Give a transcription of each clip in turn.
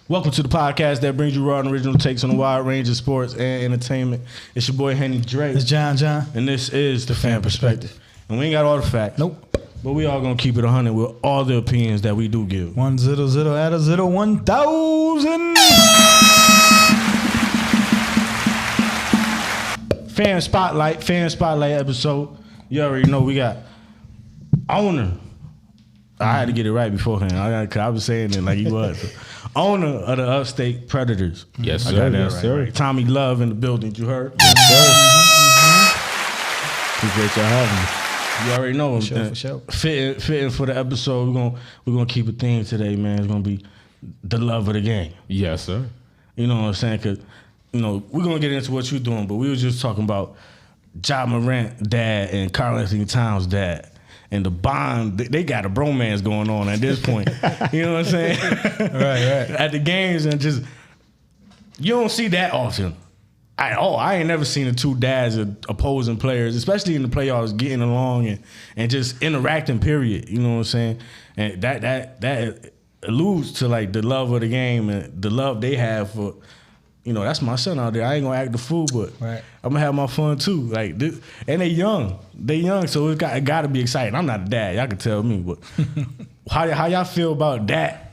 Welcome to the podcast that brings you raw and original takes on a wide range of sports and entertainment. It's your boy Henny Dre. It's John. And this is the Pham Perspective. And we ain't got all the facts. Nope. But we all gonna keep it 100 with all the opinions that we do give. 100 at a 0 1000. Fan Spotlight episode. You already know we got owner. I had to get it right beforehand. I was saying it like he was. Owner of the Upstate Predators. Yes, sir. I got that yes, right, sir. right. Tommy Love in the building. You heard? Yes, sir. Appreciate y'all having me. You already know. For sure. Fitting for the episode. We're gonna keep a theme today, man. It's gonna be the love of the game. Yes, sir. You know what I'm saying? Cause we're gonna get into what you're doing, but we were just talking about Ja Morant dad and Karl Anthony Towns dad. And the bond, they got a bromance going on at this point. You know what I'm saying? Right. At the games, and just, you don't see that often at all. I ain't never seen the two dads of opposing players, especially in the playoffs, getting along and just interacting, period. You know what I'm saying? And that alludes to like the love of the game and the love they have for, that's my son out there. I ain't gonna act the fool, but right. I'm gonna have my fun too. Like, and they young, so it got to be exciting. I'm not a dad, y'all can tell me, but how y'all feel about that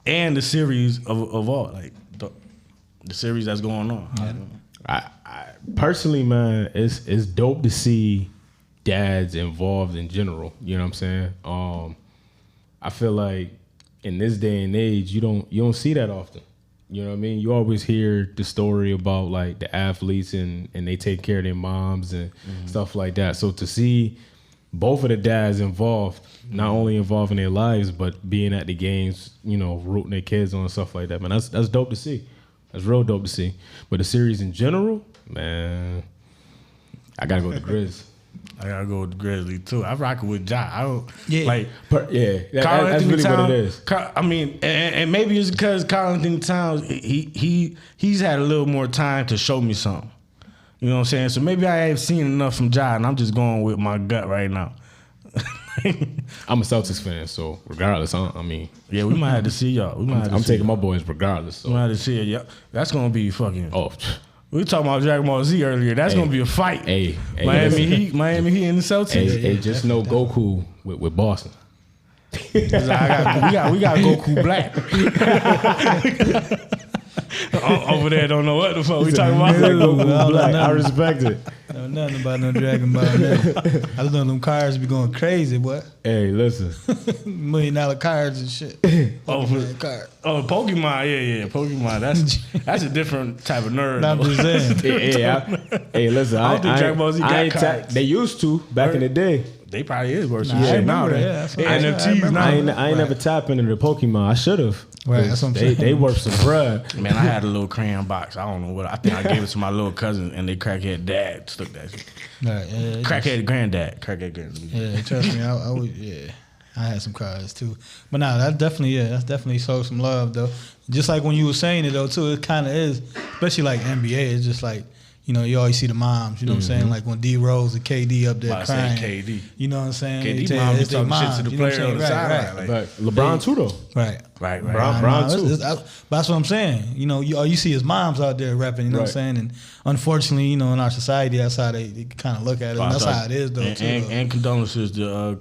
and the series of all, like the series that's going on? I personally, man, it's dope to see dads involved in general. You know what I'm saying? I feel like in this day and age, you don't see that often. You know what I mean? You always hear the story about like the athletes and they take care of their moms and stuff like that. So to see both of the dads involved, not only involved in their lives, but being at the games, rooting their kids on and stuff like that, man, that's dope to see. That's real dope to see. But the series in general, man, I gotta go with the Grizz. I gotta go with the Grizzlies too. I rock it with Ja. I don't Karl that's really Towns, what it is. And maybe it's because Karl Anthony Towns he's had a little more time to show me something. You know what I'm saying? So maybe I ain't seen enough from Ja, and I'm just going with my gut right now. I'm a Celtics fan, so regardless, yeah, we might have to see y'all. I'm taking my boys regardless. So. We might have to see it. Yeah, that's gonna be fucking. Oh. We were talking about Dragon Ball Z earlier. That's gonna be a fight. Miami Heat and the Celtics. Hey, just know Goku with Boston. we got Goku Black. Over there, don't know what the fuck we talking about. Goku Black. I respect it. I know nothing about no Dragon Ball. I know them cars be going crazy, boy. Hey, listen. $1 million cars and shit. Pokemon, yeah. Pokemon, that's a different type of nerd. I'm just saying. Hey, listen. I don't think Dragon Ball Z got cards. They used to back in the day. They probably is worse than shit now. NFTs now. I ain't never tapped into the Pokemon. I should have. Right, that's what I'm saying. They worth some bread. Man, I had a little crayon box. I don't know what. I think I gave it to my little cousin, and they crackhead dad took that shit. Right, crackhead granddad. Yeah, trust me, I would. Yeah, I had some cards too. But nah, that's definitely showed some love though. Just like when you were saying it though too, it kind of is, especially like NBA. It's just like. You always see the moms, you know what I'm saying? Like when D Rose and KD up there crying. KD. You know what I'm saying? KD mom be talking shit to the player on the sideline. Right. LeBron too though. Right. LeBron too. That's what I'm saying. All you see is moms out there rapping, you know what I'm saying? And unfortunately, in our society, that's how they kind of look at it. And that's how it is though too. And condolences to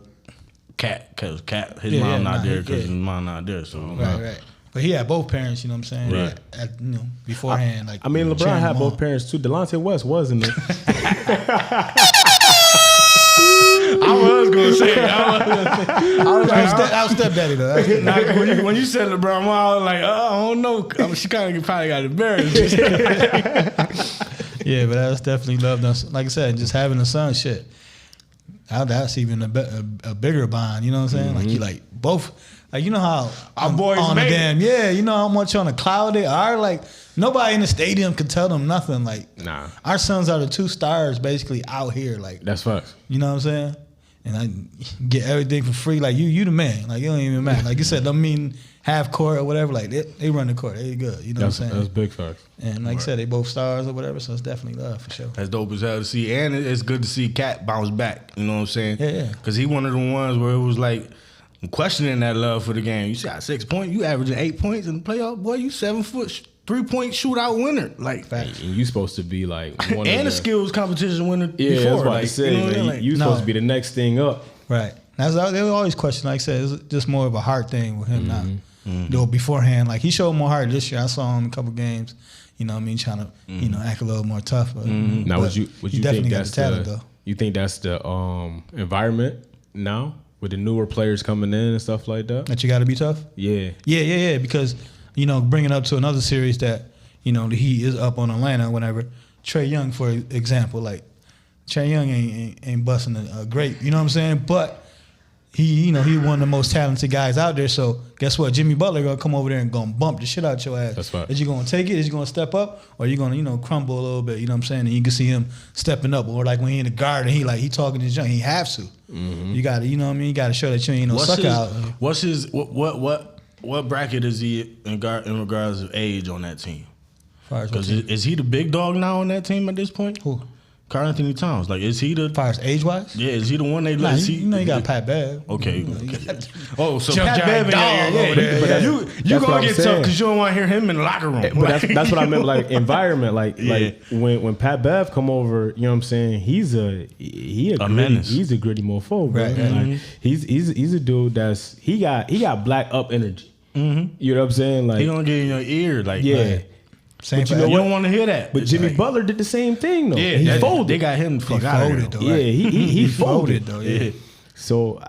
Cat, because his mom not there because his mom not there. So Right. But he had both parents, you know what I'm saying? Right. Beforehand. LeBron had both parents too. Delonte West wasn't it? I was gonna say it. I was stepdaddy though. When you said LeBron, I was like, I don't know. She kind of probably got embarrassed. Yeah, but that's definitely love. Like I said, just having a son, shit. That's even a bigger bond. You know what I'm saying? Like you like both. Like how our boys on made the damn how much on a cloud they are. Like nobody in the stadium can tell them nothing. Like our sons are the two stars basically out here. Like that's facts. You know what I'm saying? And I get everything for free. Like you the man. Like it don't even matter. Like you said, don't mean half court or whatever. Like they run the court. They good. You know what I'm saying? That's big facts. And like I said, they both stars or whatever. So it's definitely love for sure. That's dope as hell to see, and it's good to see Cat bounce back. You know what I'm saying? Yeah. Because he one of the ones where it was like. I'm questioning that love for the game. You got 6 points. You averaging 8 points in the playoff. Boy, you 7 foot 3-point shootout winner. Like, and you supposed to be like one and of the skills competition winner. Yeah, before. I was about like, to say, you know what I mean? man, Like, you supposed to be the next thing up. Right. They always question. Like I said, it's just more of a heart thing with him now. Though beforehand, like he showed more heart this year. I saw him in a couple games. You know what I mean, trying to act a little more tough. But, Now, would you definitely think got that's the talent the? though? You think that's the environment now with the newer players coming in and stuff like that? That you got to be tough. Yeah. Yeah. Because bringing up to another series that the Heat is up on Atlanta. Whenever Trae Young, for example, like Trae Young ain't busting a grape. You know what I'm saying? But he one of the most talented guys out there. So guess what? Jimmy Butler gonna come over there and gonna bump the shit out your ass. That's right. Is you gonna take it? Is you gonna step up? Or are you gonna crumble a little bit? You know what I'm saying? And you can see him stepping up. Or like when he in the guard and he talking to his young, he have to. You got to you got to show that you ain't no sucker out. What's his what bracket is he in regards to age on that team? Because is he the big dog now on that team at this point? Who? Karl Anthony Towns. Like, is he the? As far as age wise? Yeah, is he the one they Nah, let? you got Pat Bev. Okay. So Jump Pat Giant Bev, dog over there. but you that's what gonna I'm get tough saying. because you don't want to hear him in the locker room. But that's what I meant, like environment, like when Pat Bev come over, you know what I'm saying? He's a menace. He's a gritty mofo, bro. Right. Like, he's a dude that's he got black up energy. You know what I'm saying? Like He gonna get in your ear, like yeah. Same But you for know you what? don't want to hear that. But It's Jimmy like, Butler did the same thing though. yeah, He that- folded. They got him fuck He out of folded, there. though. Yeah, Right. he folded. though. Yeah. So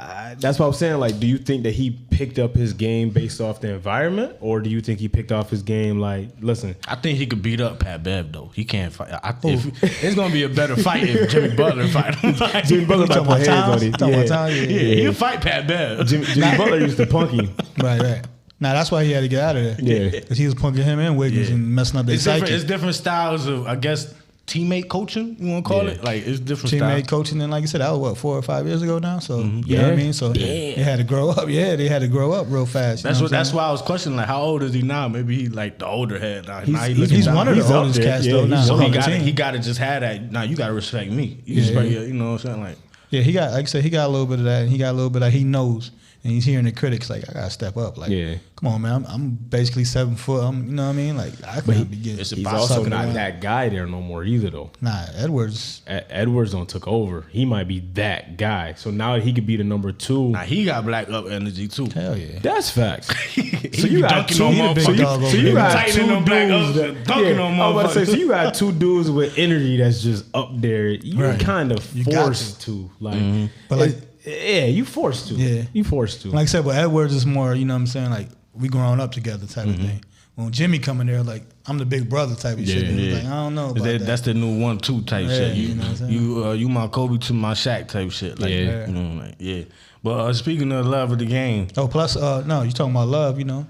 that's what I'm saying. Like, do you think that he picked up his game based off the environment, or do you think he picked off his game like, listen? I think he could beat up Pat Bev though. He can't fight. It's gonna be a better fight if Jimmy Butler fight him. Like, Jimmy Butler might put hands on him. Talking about Towns? yeah, he'll fight Pat Bev. Jimmy Butler used to punk him. Right. Now that's why he had to get out of there. Yeah. Because he was punking him and Wiggins and messing up their It's different. psyche. It's different styles of, I guess, teammate coaching. You want to call it? Like, it's different Teammate styles. coaching, and like you said, that was what 4 or 5 years ago now. So you know Yeah. what I mean. So they had to grow up. Yeah, they had to grow up real fast. That's why I was questioning, like, how old is he now? Maybe he like the older head. Now He's one of He's the up oldest there. cats Yeah, though. he's Now So on he the got team. he got to just have that. Now you got to respect me. You Yeah, respect, yeah. you know what I'm saying? Like, Yeah, he got, like I said, he got a little bit of that, and he got a little bit of, he knows, and he's hearing the critics like, I gotta step up. Like, Yeah. come on, man, I'm basically 7 foot. You know what I mean? Like, I can't be getting. it's a He's box also sucking not around. that guy there no more either though. Nah, Edwards. Edwards don't took over. He might be that guy. So now he could be the number 2. now he got black up energy too. Hell yeah. That's facts. So you got dunking two- on he the big motherfuckers. dog over So you there. got Tightening two them black dudes ups, that dunking on I was about to say, motherfuckers. so you got 2 dudes with energy that's just up there. You're Right. kind of You got forced to. Like, But like, yeah, you forced to. Yeah. You forced to. like I said, but Edwards is more, you know what I'm saying? Like, we growing up together type of thing. When Jimmy come in there, like, I'm the big brother type of shit. Yeah. Like, I don't know about that. That's the new 1-2 type Yeah, shit. you know what I'm saying? You my Kobe to my Shaq type shit. Like, Yeah. you know, like, yeah. But speaking of love of the game, Oh, plus, no, you talking about love, you know.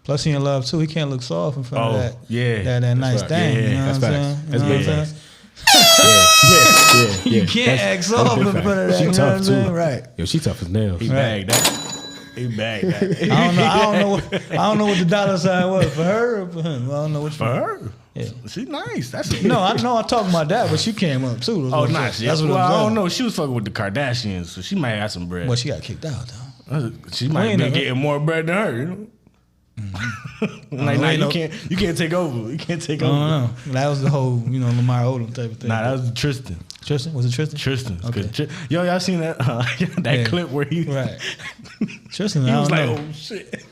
Plus, he in love too. He can't look soft in front of Oh, that. yeah. that nice right. thing. Yeah, you know that's what I'm facts. saying? That's You know big what I'm facts. saying? yeah. You can't act soft in front of that. She You know what tough I'm too. saying? Right. Yo, she tough as nails. he bagged that. He bagged that. I don't know what the dollar sign was for her or for him. I don't know which For one. her, Yeah. she nice. That's No, I know. I'm talking about that, but she came up too. Oh, nice. That's what well, I'm I saying. don't know. She was fucking with the Kardashians, so she might have some bread. Well, she got kicked out though. She might ain't be never- getting more bread than her. You know. Like, nah, ain't you no- can't take over. You can't take I over. don't know. That was the whole, Lamar Odom type of thing. Nah, that was Tristan. Tristan. Was it Tristan? Tristan. Okay. Y'all seen that that Yeah. clip where he Right. Tristan. he I was don't like, know. oh shit.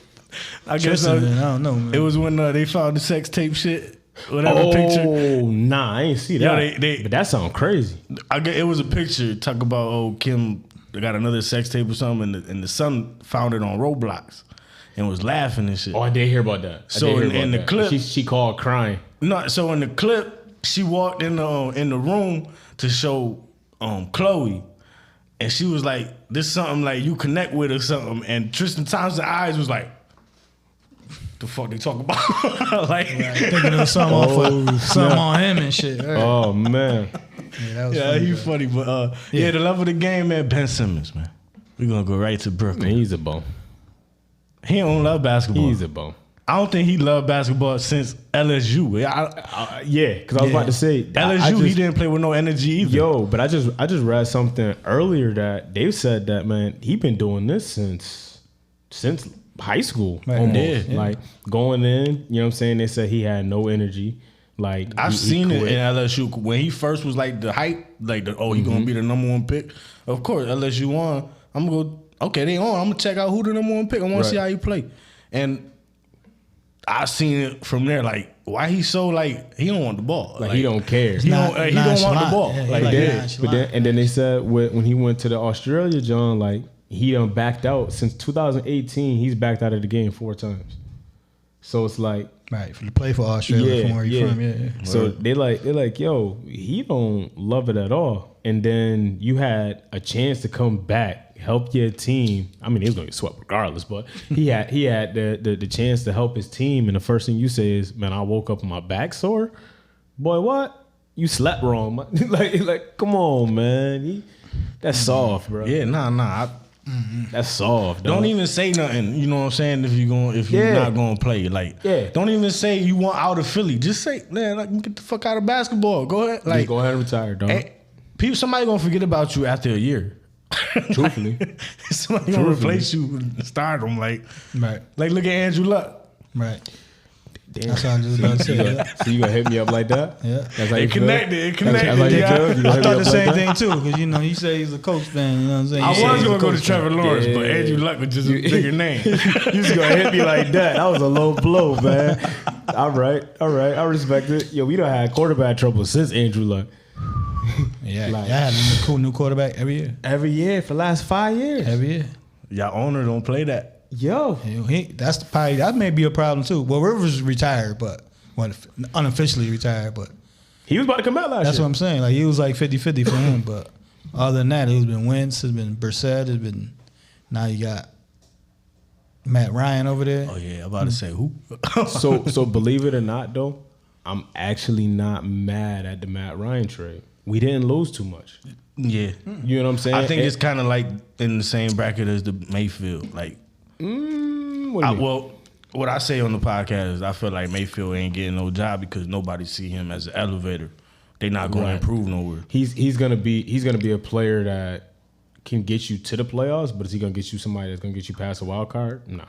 I guess Tristan. I don't know. Man. it was when they found the sex tape shit. Whatever picture. Oh, nah, I ain't see that. Yo, but that sound crazy. I guess it was a picture talk about Kim got another sex tape or something, and the son found it on Roblox and was laughing and shit. Oh, I did hear about that. So in the clip- she called crying. No, so in the clip, she walked in the room to show Chloe, and she was like, "This something like you connect with or something." And Tristan Thompson's eyes was like, "The fuck they talk about?" Like, thinking of something, something on him and shit. Right. Oh man, Yeah, that was yeah, funny, he bro. funny, but yeah, the love of the game, man. Ben Simmons, man. We're gonna go right to Brooklyn. man, he's a bum. He don't love basketball. He's a bum. I don't think he loved basketball since LSU. Yeah, because I was about to say LSU, he didn't play with no energy either. But I just read something earlier that they said that, man, he been doing this since since high school. Right. Almost. Yeah. Like going in, you know what I'm saying? They said he had no energy. Like I've he seen it quit. in LSU when he first was like the hype, like he gonna be the number one pick. Of course, LSU on. I'm gonna go. Okay, they on. I'm gonna check out who the number one pick. I want to see how he play. And I seen it from there. Like why he so like he don't want the ball. Like he don't care. He don't want the ball. Yeah, Like like that. But nonchalant. then they said when he went to the Australia, John, like he done backed out since 2018. He's backed out of the game 4 times. So it's like. Right, for the play for Australia from where you from, yeah. So they're like, yo, he don't love it at all. And then you had a chance to come back, help your team. I mean, he was gonna get swept regardless, but he had the chance to help his team. And the first thing you say is, man, I woke up with my back sore. Boy, what? You slept wrong. like, come on, man. That's soft, bro. Yeah, nah. That's soft. Don't dog. even say nothing. You know what I'm saying? If you're not gonna play, like, don't even say you want out of Philly. Just say, man, like, get the fuck out of basketball. Go ahead, like, Just go ahead and retire, dog. Somebody gonna forget about you after a year. Truthfully, somebody gonna replace you with stardom. Like, look at Andrew Luck. Right. damn. That's what I was just about to say. Yeah. So you gonna hit me up like that? Yeah. That's how you feel? It connected. That's how you Yeah. feel? You gonna I hit me thought up the like same that? thing too, because you say he's a Coach fan. You know what I'm saying? I You was say gonna he's a go to Coach Trevor fan. Lawrence, but Yeah. Andrew Luck was just a bigger name. You just gonna hit me like that. That was a low blow, man. All right. I respect it. Yo, we done had quarterback trouble since Andrew Luck. Yeah, Like- y'all had a cool new quarterback every year. Every year for the last 5 years. Every year. Y'all owner don't play that. Yo. That may be a problem too. Well, Rivers retired, but unofficially retired, but He was about to come out last that's year. what I'm saying. Like he was like 50-50 for him, but other than that, it's been Wentz, it's been Brissett, it's been now you got Matt Ryan over there. Oh yeah, I'm about to say who? So believe it or not, though, I'm actually not mad at the Matt Ryan trade. We didn't lose too much. Yeah, You know what I'm saying? I think it's kind of like in the same bracket as the Mayfield. Like, what do you mean? well, what I say on the podcast is I feel like Mayfield ain't getting no job because nobody see him as an elevator. They not going to improve nowhere. He's gonna be a player that can get you to the playoffs, but is he gonna get you somebody that's gonna get you past a wild card? No.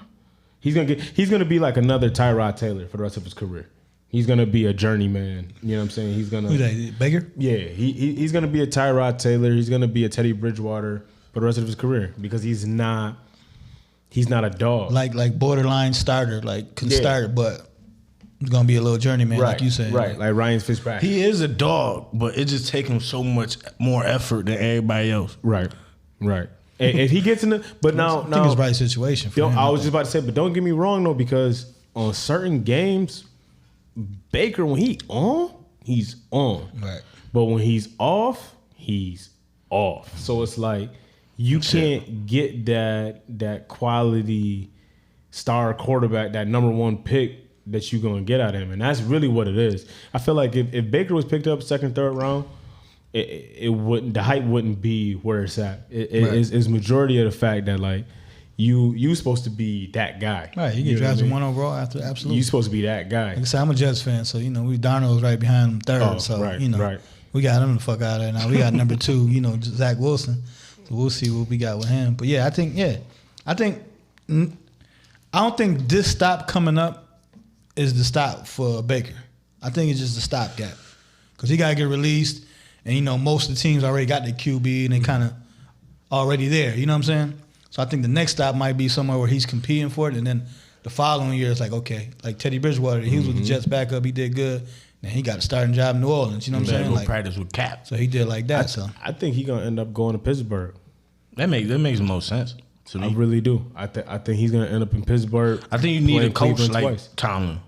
He's gonna be like another Tyrod Taylor for the rest of his career. He's gonna be a journeyman. You know what I'm saying? He's gonna Who's that? Baker? Yeah, he's gonna be a Tyrod Taylor. He's gonna be a Teddy Bridgewater for the rest of his career because he's not a dog. Like borderline starter, like can start it, but he's gonna be a little journeyman, like you said. Right, like Ryan Fitzpatrick. He is a dog, but it just takes him so much more effort than everybody else. Right. If he gets in the, but I now think it's the right situation for him. I was just about to say, but don't get me wrong though, because on certain games, Baker when he's on. Right. But when he's off, he's off. So it's like you can't get that quality star quarterback, that number one pick that you're gonna get out of him, and that's really what it is. I feel like if Baker was picked up second, third round, it wouldn't, the hype wouldn't be where it's at. It's majority of the fact that like you supposed to be that guy. Right, you get drafted 1 overall after absolutely. You supposed to be that guy. Like I said, I'm a Jets fan, so we Darnold's right behind him third. We got him the fuck out of there now. We got number 2, Zach Wilson. So we'll see what we got with him. But yeah, I don't think this stop coming up is the stop for Baker. I think it's just a stopgap because he got to get released, and most of the teams already got their QB and they kind of already there. You know what I'm saying? So I think the next stop might be somewhere where he's competing for it, and then the following year it's like, okay, like Teddy Bridgewater, he was with the Jets backup, he did good. Then he got a starting job in New Orleans. You know what I'm saying? Go like practice with Cap. So he did like that. I think he's gonna end up going to Pittsburgh. That makes the most sense to me. I really do. I think he's gonna end up in Pittsburgh. I think you need a playing coach Cleveland like twice. Tomlin.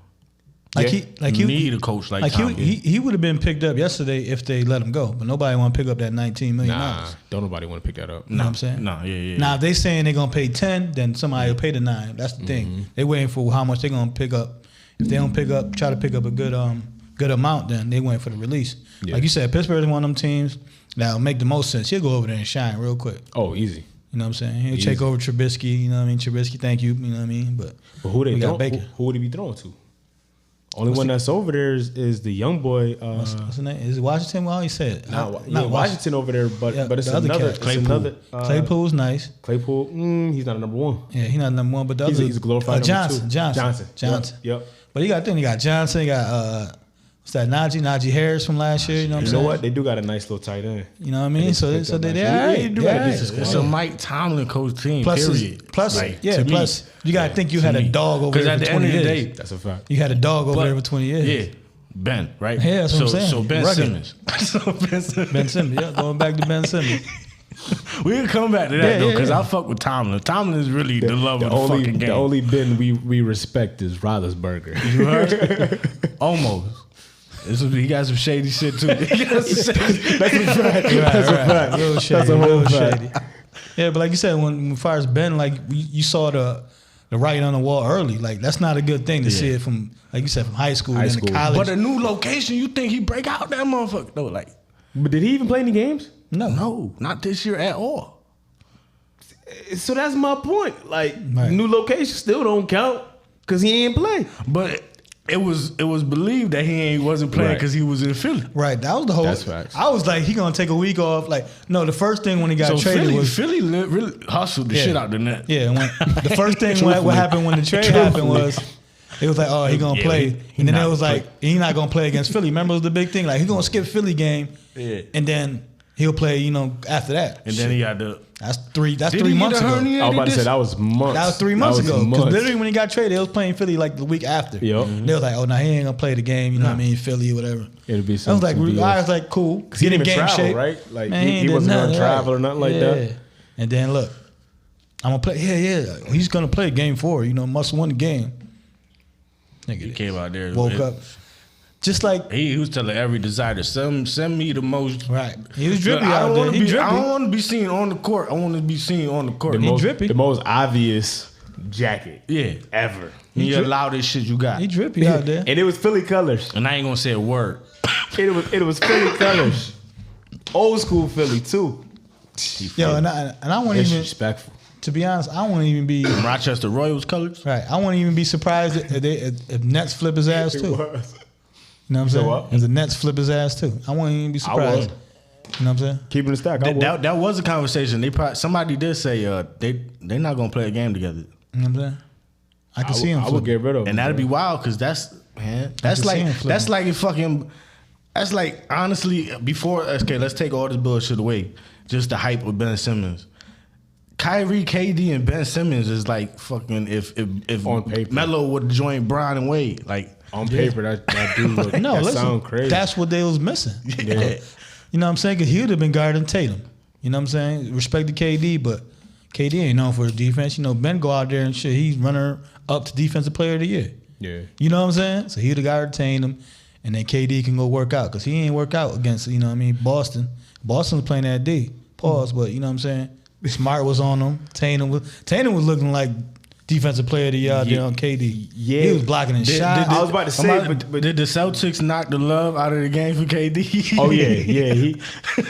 You need a coach like Tomlin. he would have been picked up yesterday if they let him go, but nobody want to pick up that $19 million. Nah, don't nobody want to pick that up. You know what I'm saying? No, yeah. Now if they saying they're gonna pay 10, then somebody will pay the 9. That's the thing. They waiting for how much they're gonna pick up. If they don't try to pick up a good amount, then they waiting for the release. Yeah. Like you said, Pittsburgh is one of them teams that'll make the most sense. He'll go over there and shine real quick. Oh, easy. You know what I'm saying? He'll take over Trubisky. You know what I mean? Trubisky, thank you. You know what I mean? But who they we got throw, Baker. who would he be throwing to? Only one that's over there is the young boy. What's his name? Is it Washington? Well, he said Not not Washington over there, but it's the other another. cat. Claypool's nice. Claypool, he's not a number one. Yeah, he's not number one, but the other He's a glorified number two. Johnson. Yep. But you got Johnson. You got what's that? Najee Harris from last year. You know what I'm saying? You know what? They do got a nice little tight end. You know what I mean? So they do got a decent squad. It's a Mike Tomlin coach team. Plus, you got to think you had a dog over there for 20 years. That's a fact. You had a dog over there for 20 years. Yeah. Ben, right? Yeah, that's what I'm saying. So Ben Simmons. Ben Simmons, yeah, going back to Ben Simmons. We can come back to that though, because I fuck with Tomlin. Tomlin is really the love of the fucking game. The only Ben we respect is Roethlisberger. You heard? Almost. He got some shady shit too. That's a fact. That's a fact. Real shady. That's a whole shady. Yeah, but like you said, when as far as Ben, like you saw the writing on the wall early. Like that's not a good thing to see it from, like you said, from high school and to college. But a new location, you think he break out that motherfucker? No, like. But did he even play any games? No, not this year at all. So that's my point. Like new location still don't count because he ain't play. But it was believed that he wasn't playing because he was in Philly. Right, that was the whole. That's facts. I was like, he gonna take a week off. Like, no, the first thing when he got traded was Philly really hustled the shit out the net. Yeah, when the first thing what happened when the trade happened was. It was like, oh, he gonna play, and then it was like, he not gonna play against Philly. Remember, it was the big thing. Like, he gonna skip Philly game, and then he'll play, after that. And then he got the. That's 3 months ago. I was about to say that was months. That was 3 months ago. Because literally when he got traded, he was playing Philly like the week after. Yep. They was like, oh, now he ain't gonna play the game. You know what I mean? Philly or whatever. It'll be something. I was like, cool. Because he didn't even travel, shape. Right? Like he wasn't gonna travel or nothing like that. And then look, I'm gonna play. Yeah. He's gonna play game 4. Must win the game. Nigga, he came out there, woke up, just like he was telling every designer, send me the most. Right, he was drippy out there. I don't want to be seen on the court. I want to be seen on the court. The most obvious jacket, ever. You allow this shit you got. He drippy out there, and it was Philly colors. And I ain't gonna say a word. It was Philly colors, old school Philly too. Yo, and I won't even disrespectful. To be honest, I won't even be Rochester Royals colors. Right, I won't even be surprised if Nets flip his ass too. You know what I'm saying? If the Nets flip his ass too, I won't even be surprised. You know what I'm saying? Keeping the stack. That was a conversation. Somebody did say they're not gonna play a game together. You know what I'm saying? I can see him. I would get rid of him, and that'd be wild because that's like honestly before. Okay, let's take all this bullshit away. Just the hype of Ben Simmons. Kyrie, KD, and Ben Simmons is like fucking if on paper Melo would join Bron and Wade, like on paper that dude look, that sound crazy. That's what they was missing. Yeah. You know what I'm saying? Because he would have been guarding Tatum. You know what I'm saying? Respect to KD, but KD ain't known for his defense. Ben go out there and shit. He's runner up to defensive player of the year. Yeah. You know what I'm saying? So he would have guarded Tatum, and then KD can go work out because he ain't work out against Boston. Boston's playing that D. Pause, but you know what I'm saying? Smart was on him. Tatum was looking like defensive player of the year out there on KD. Yeah, he was blocking his shot. I was about to say, but did the Celtics knock the love out of the game for KD? Oh yeah.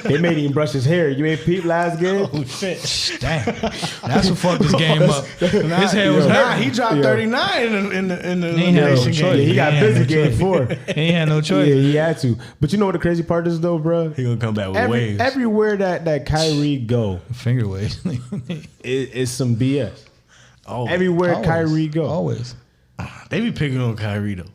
They made him brush his hair. You ain't peep last game? Oh shit! Damn, that's what fucked this game up. His hair was hurt. He dropped 39 in the elimination game. Yeah, he got busy game 4. He ain't had no choice. Yeah, he had to. But you know what the crazy part is though, bro? He gonna come back with waves. Everywhere that Kyrie go, finger waves. It's some BS. Oh, everywhere Kyrie go. Always. They be picking on Kyrie though.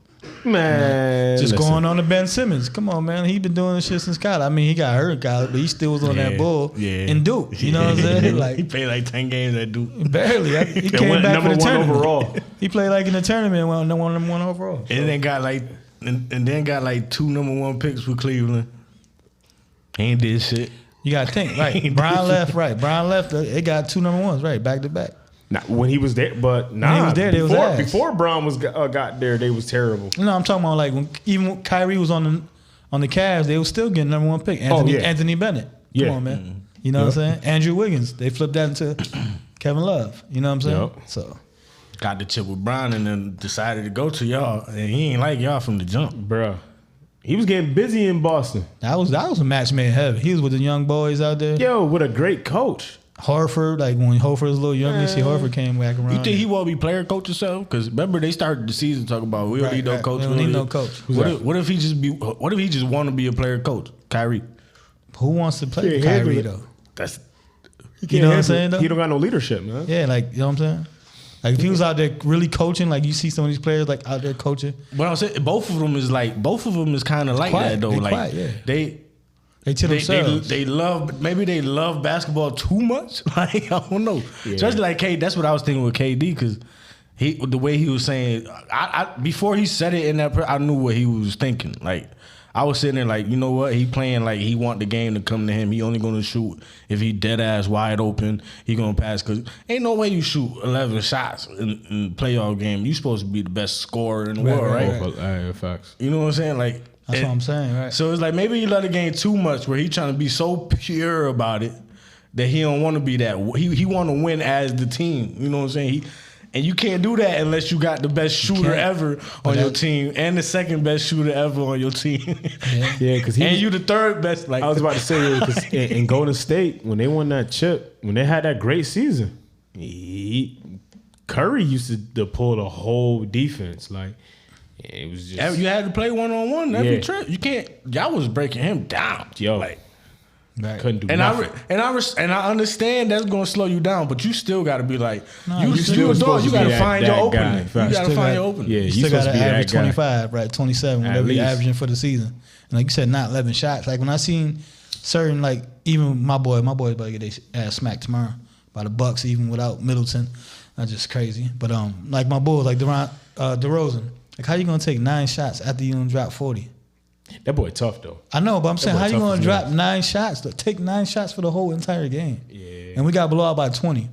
Man. Just going on to Ben Simmons. Come on, man. He been doing this shit since college. I mean, he got hurt in college, but he still was on that bull in Duke. You know what I'm saying? Like, he played like 10 games at Duke. Barely. He came back for the tournament. Overall. He played like in the tournament and won number 1 overall. And then got like 2 number 1 picks for Cleveland. He ain't did shit. You got to think, right. Brian left, right. Brian left. They got 2 number 1s, right, back to back. Nah, when he was there, but nah. When he was there, they was ass. Before Brown was got there, they was terrible. No, I'm talking about like when Kyrie was on the Cavs, they was still getting number 1 pick. Anthony Bennett. Come on, man. Mm-hmm. You know what I'm saying? Andrew Wiggins. They flipped that into Kevin Love. You know what I'm saying? Yep. So got the chip with Brown and then decided to go to y'all, and he ain't like y'all from the jump, bruh. He was getting busy in Boston. That was a match made in heaven. He was with the young boys out there. Yo, with a great coach. Horford, like when Horford was a little younger, see Horford came back around. You think he will be player coach himself? Because remember they started the season talking about we don't need no coach. We don't need no coach. What if he just want to be a player coach? Kyrie. Who wants to play with Kyrie though? That's You know what I'm saying though? He don't got no leadership, man. Yeah, like you know what I'm saying. Like if he was out there really coaching, like you see some of these players like out there coaching. But I'm saying both of them is kind of like quiet, that though. they Like quiet, yeah. they to themselves. they love basketball too much. Like I don't know. Especially like K. That's what I was thinking with KD because the way he was saying. I before he said it in that, I knew what he was thinking. Like I was sitting there like, you know what? He playing like he want the game to come to him. He only gonna shoot if he dead ass wide open. He gonna pass because ain't no way you shoot 11 shots in playoff game. You supposed to be the best scorer in the world, right? Facts. You know what I'm saying? Like. That's what I'm saying, right? So it's like maybe he let it game too much where he trying to be so pure about it that he don't want to be that. He want to win as the team. You know what I'm saying? And you can't do that unless you got the best shooter ever on your team and the second best shooter ever on your team. Yeah, because you the third best. Like I was about to say, because in Golden State, when they won that chip, when they had that great season, Curry used to pull the whole defense. Like it was just you had to play 1-on-1 every trip. You can't. Y'all was breaking him down. Yo, like couldn't do and nothing. I understand that's gonna slow you down, but you still got to be like you still a dog. You got to find your opening. You Guy. got to find your opening. Yeah, you still got to average 25, right? 27, whatever least. you're averaging for the season. And like you said, not 11 shots. Like when I seen certain, like even my boys about to get their ass smacked tomorrow by the Bucks, even without Middleton. That's just crazy. But like my boys, like DeRozan. Like, how you gonna take 9 shots after you done drop 40? That boy tough though. I know, but I'm saying, how you gonna drop man. 9 shots? Take 9 shots for the whole entire game. Yeah. And we got blow out by 20.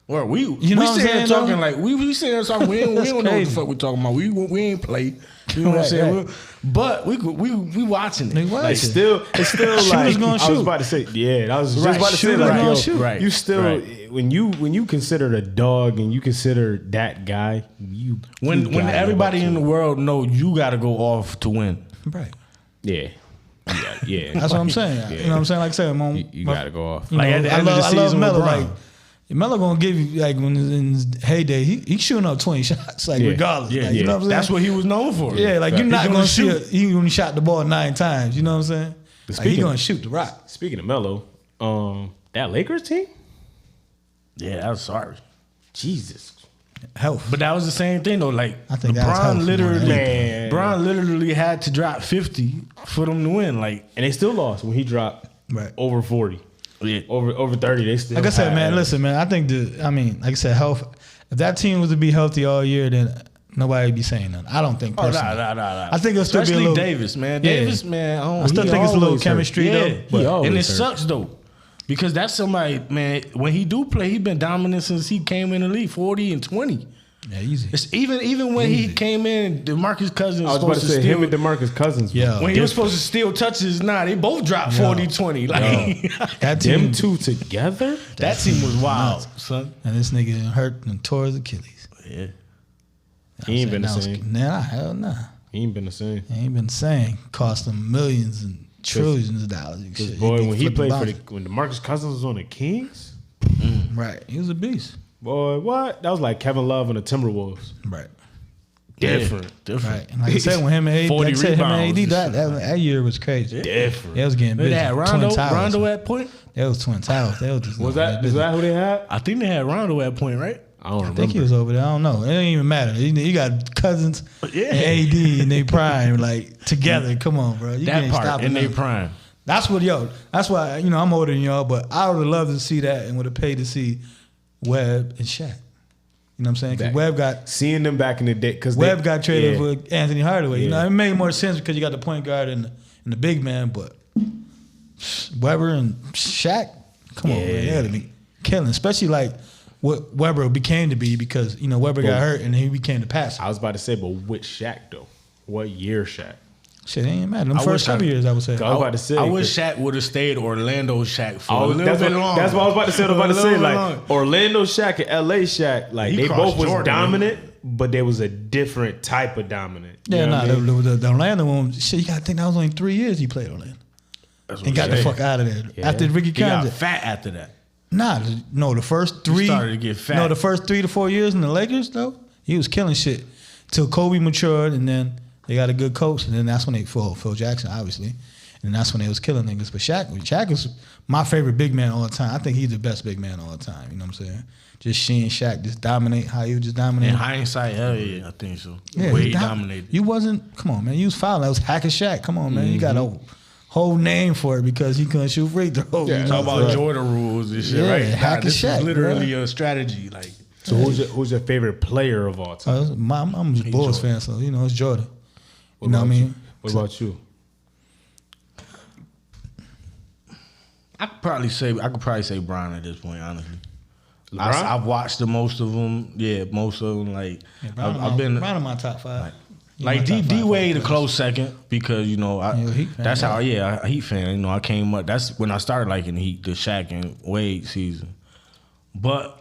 Or we know we what I'm sitting here saying, talking though? like we sitting here talking. We don't know what the crazy. fuck we talking about. We ain't play. You know what I'm saying? But we watching it. They watching. It's still like gonna I shoot. was about to say, I was just Right. about to say Shooters like, gonna yo, shoot. Right. you still Right. when you consider the dog and you consider that guy, When everybody in the world know you got to go off to win. Right. yeah. That's what I'm saying. Yeah. You know what I'm saying? Like I said, You gotta go off. You Like, know, at the I end of the love season Melo. with Like Bron. Melo gonna give you like when in his heyday, he shooting up 20 shots, like regardless. Yeah, like, you know what I'm saying? That's what he was known for. Yeah, like you're He's not gonna gonna see shoot. he only shot the ball 9 times. You know what I'm saying? Like, he gonna shoot the rock. Speaking of Melo, that Lakers team, Yeah, I was sorry. Jesus. Health. But that was the same thing though. Like I think that was LeBron helpful, literally, man. Bron literally had to drop 50 for them to win. Like And they still lost when he dropped over 40. yeah. Over 30, they still Like I said, had- man, listen, man. I think like I said, health. If that team was to be healthy all year, then nobody would be saying nothing. I don't think personally. Nah. I think it'll still Especially be a little Davis, man. Yeah. Davis, man. I still think it's a little always hurt. chemistry Yeah, though. and it sucks though, because that's somebody, man. When he do play, he been dominant since he came in the league, 40 and 20. Yeah, easy. It's even when he came in, DeMarcus Cousins I was about to say steal, him and DeMarcus Cousins. Yeah. when he was supposed to steal touches, they both dropped 40-20. Like That Them team, two together? that team was wild, son. and this nigga hurt and tore his Achilles. Yeah. He ain't been the same. Nah, hell nah. He ain't been the same. He ain't been the same. Cost him millions and trillions of dollars. And Because shit. boy, be when he flipping played bouncing. when DeMarcus Cousins was on the Kings, Right, he was a beast. boy, what? That was like Kevin Love and the Timberwolves. Right, Different. right. And like I said, when him and AD, 40 like I said, him and rebounds AD, and that year was crazy. Different. They was getting They busy. had Twin towers. Rondo at point. They was twin towers. They was just Was that is that who they had? I think they had Rondo at point, right? I don't I remember. think he was over there. I don't know. It didn't even matter. You got Cousins Yeah. and AD in their prime, like together. Come on, bro. You That can't part stop in their nothing. prime. That's what, that's why, I'm older than y'all, but I would have loved to see that and would have paid to see Webb and Shaq. You know what I'm saying? Because Back. Webb got Seeing them back in the day, because Webb got traded for Anthony Hardaway. Yeah. It made more sense because you got the point guard and the big man, but Webber and Shaq, come on, man, they had to be killing, especially like what Webber became to be because Webber got hurt and he became the passer. I was about to say, but which Shaq though? What year Shaq? Shit, it ain't matter. Them I first wish I- couple years, I would say. I was about to say. I wish Shaq would have stayed Orlando Shaq for a Oh, little that's bit what, longer. that's what I was about to say. I was about to A say, little bit like longer. Orlando Shaq and LA Shaq, like He they crossed both was Jordan, dominant, but there was a different type of dominant. You Yeah, know what I mean? the Orlando one, shit, you got to think that was only 3 years he played Orlando. and got the fuck out of there. Yeah. After Ricky He got Condon. fat after that. No, the first 3 started to get fat. No, the first 3 to 4 years in the Lakers though, he was killing shit. Till Kobe matured, and then they got a good coach, and then that's when they Phil Jackson, obviously. And that's when they was killing niggas. But Shaq is my favorite big man all the time. I think he's the best big man all the time. You know what I'm saying? Just seeing Shaq just dominate how he was just dominating. In hindsight, hell yeah, I think so. Yeah, Way he dominated. You wasn't, come on, man. You was fouling. That was Hack and Shaq. Come on, man. You got a whole name for it because he couldn't shoot free throws. Yeah, you Talk know? about Jordan rules and shit, Yeah, right? Hack and This Shaq, is literally bro. a strategy. Like, So who's your favorite player of all time? I'm a Bulls fan, so, you know, it's Jordan. You know what I mean? What about you? I could probably say Bron at this point, honestly. LeBron? I've watched most of them. Yeah, most of them. Like, I've been Bron in my top 5. like D Wade a close second because you know You a Heat fan, that's yeah. how a Heat fan. You know, I came up. That's when I started liking the Heat, the Shaq and Wade season. But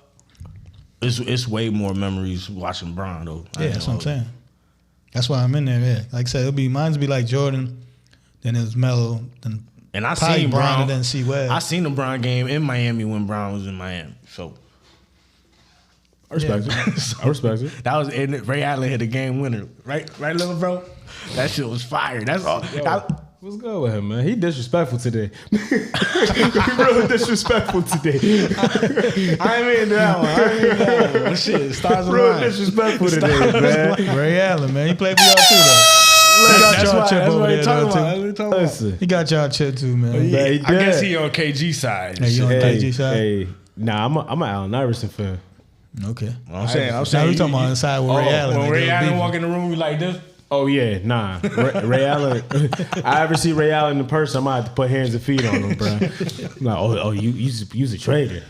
it's way more memories watching Bron though. Yeah, that's what I'm saying. That's why I'm in there. Yeah, like I said, mine's be like Jordan, then it was Melo, then And I probably seen Bron, Bron. and then C Webb. I seen the Bron game in Miami when Bron was in Miami. So I respect it. I respect it. that was and Ray Allen hit a game winner, right, little bro. That shit was fire. That's all. What's good with him, man? He disrespectful today. He really disrespectful today. I ain't mean that one. But shit, stars Real align. disrespectful today, man. Ray Allen, man, he played for y'all too though. He got y'all chip over there though too. Listen, He got y'all chip too, man. Yeah, he I guess did. he on KG side. Hey, you on KG side? hey, nah, I'm an Allen Iverson fan. Okay. I'm saying. Now we talking about inside with Ray Allen. When nigga, Ray Allen beefing. walk in the room, you like this. Oh yeah, nah. Ray Allen. I ever see Ray Allen in person, I might have to put hands and feet on him, bro. I'm like, you's a traitor.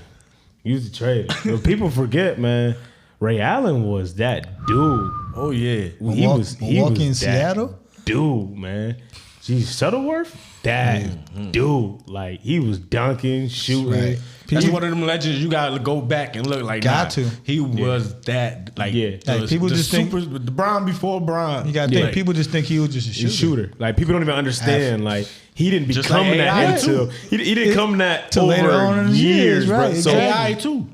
You's a traitor. But people forget, man. Ray Allen was that dude. Oh yeah. He was Milwaukee in that Seattle? dude, man. Geez, Shuttleworth, that dude. Like he was dunking, shooting. Right. That's one of them legends you gotta go back and look like. Got to. He was that like. Yeah. Like, people just think- the Bron before Bron. You got to think people just think he was just a He's shooter. a shooter. Like people don't even understand. Like he didn't Just become like that AI until too. he didn't come that Till over later on in the years, years, bro. right, So exactly. AI too.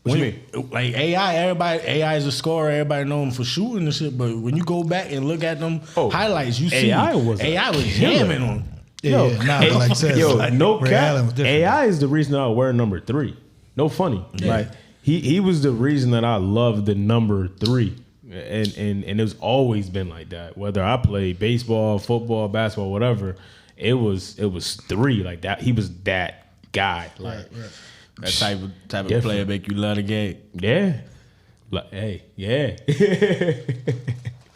What you Like AI is a scorer. Everybody know him for shooting and shit. But when you go back and look at them highlights, you see AI was jamming on. Yeah, nah, but like I said, yo, like, no Ray Allen was cap. different. AI is the reason I wear number 3. No funny. Like he was the reason that I loved the number 3. And it's always been like that. Whether I played baseball, football, basketball, whatever, it was 3 like that. He was that guy. Like That type of Different. player make you love the game. yeah. Like, hey, yeah.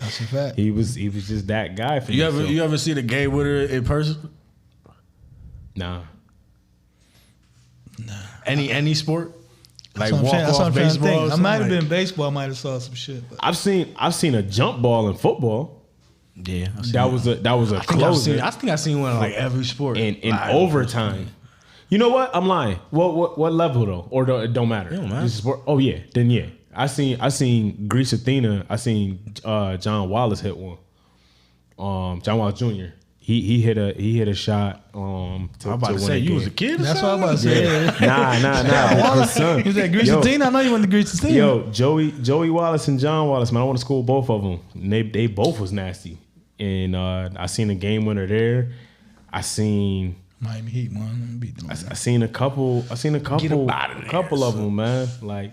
That's a fact. He was just that guy for You me. ever see the game winner in person? Nah. Any sport? Like That's what I'm saying. walk That's what off I'm trying to baseball. or think. I something? might have been baseball. I might have saw some shit. But I've seen a jump ball in football. Yeah, I've seen That was a closer I think I've seen one in like every sport. in Live. overtime. You know what? I'm lying. What level though? Or it don't matter. It don't matter. This is sport. Oh yeah, then yeah. I seen Grease Athena. I seen John Wallace hit one. John Wallace Jr. He hit a shot. I'm about to say you was a kid. Or that's what I'm something? about to say. Nah. His son. He was at Grease Yo. Teen. I know you went to Grease Teen. Yo, Joey Wallace and John Wallace, man, I want to school both of them. And they both was nasty. And I seen a game winner there. I seen Miami Heat, man. Beat them. I seen a couple Get up out of there, couple of them, man. Like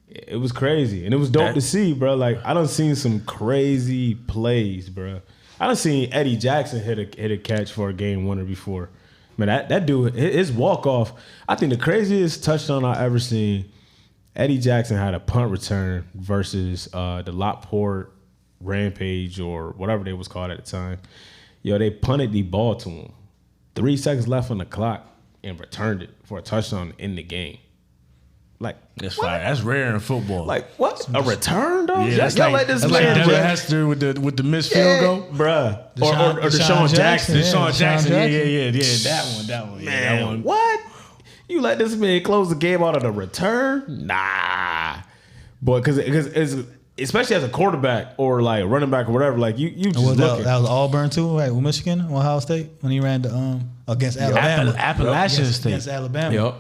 it was crazy. And it was dope to see, bro. Like I done seen some crazy plays, bro. I done seen Eddie Jackson hit a catch for a game winner before. Man, that dude, his walk off. I think the craziest touchdown I ever seen. Eddie Jackson had a punt return versus the Lockport Rampage or whatever they was called at the time. Yo, they punted the ball to him. 3 seconds left on the clock and returned it for a touchdown in the game. Like That's fire. That's rare in football. Like what? A return, dog? yeah, that's Y'all like, let this that's like man Devin just- Hester with the missed field goal. bruh. Deshaun- Or Deshaun Jackson. Yeah, Deshaun Jackson. Jackson. Yeah. That one. Yeah, Man, that one. what? You let this man close the game out of the return? Nah. Boy, because especially as a quarterback or like running back or whatever, like you just looking. That was Auburn too, right? With Michigan, Ohio State when he ran the against Alabama. Appalachian State. Against Alabama. Yep.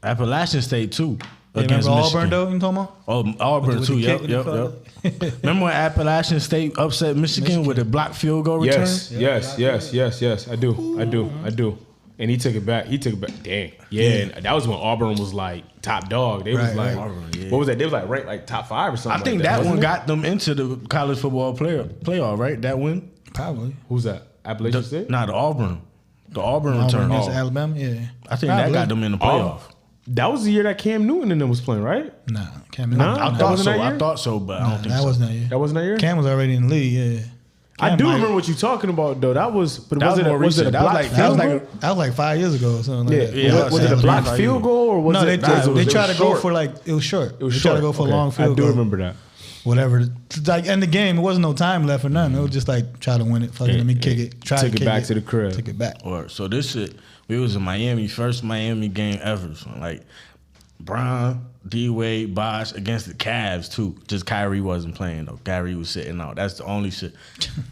Appalachian State too. Yeah, Against remember Michigan. Auburn though? You talking about? Oh, Auburn With too. the Yep, kick, yep, what do you yep. Remember when Appalachian State upset Michigan with a blocked field goal return? Yes. I do. And he took it back. Dang. Yeah. And that was when Auburn was like top dog. They was like, what was that? They was like ranked like top 5 or something. I think like that wasn't one it? got them into the college football playoff, right? That win? Probably. Who's that? Appalachian State? Nah, the Auburn. The Auburn Auburn return. against Alabama. Yeah. I think that got them in the playoff. That was the year that Cam Newton and them was playing, right? Nah, Cam. Nah, I that thought wasn't so. that year? I thought so, but I don't think that so. wasn't that year. That wasn't that year? Cam was already in the league. Yeah. I do might- remember what you're talking about though. That was, but That was was it more was it a recent. That was blocked like- field that goal? was That was like 5 years ago or something like that. Yeah, was it a blocked field goal or was No, it? they tried to go short. for like it was short. It was they short. tried to go for Okay. a long field I do goal. remember that. Whatever. Like in the game, it wasn't no time left or nothing. It was just like try to win it. Fucking let me kick it. Try Took to it kick back to the crib. Took it back. Or so this shit. We was in Miami, first Miami game ever. So like Bron, D Wade, Bosh against the Cavs too. Just Kyrie wasn't playing though. Kyrie was sitting out. That's the only shit.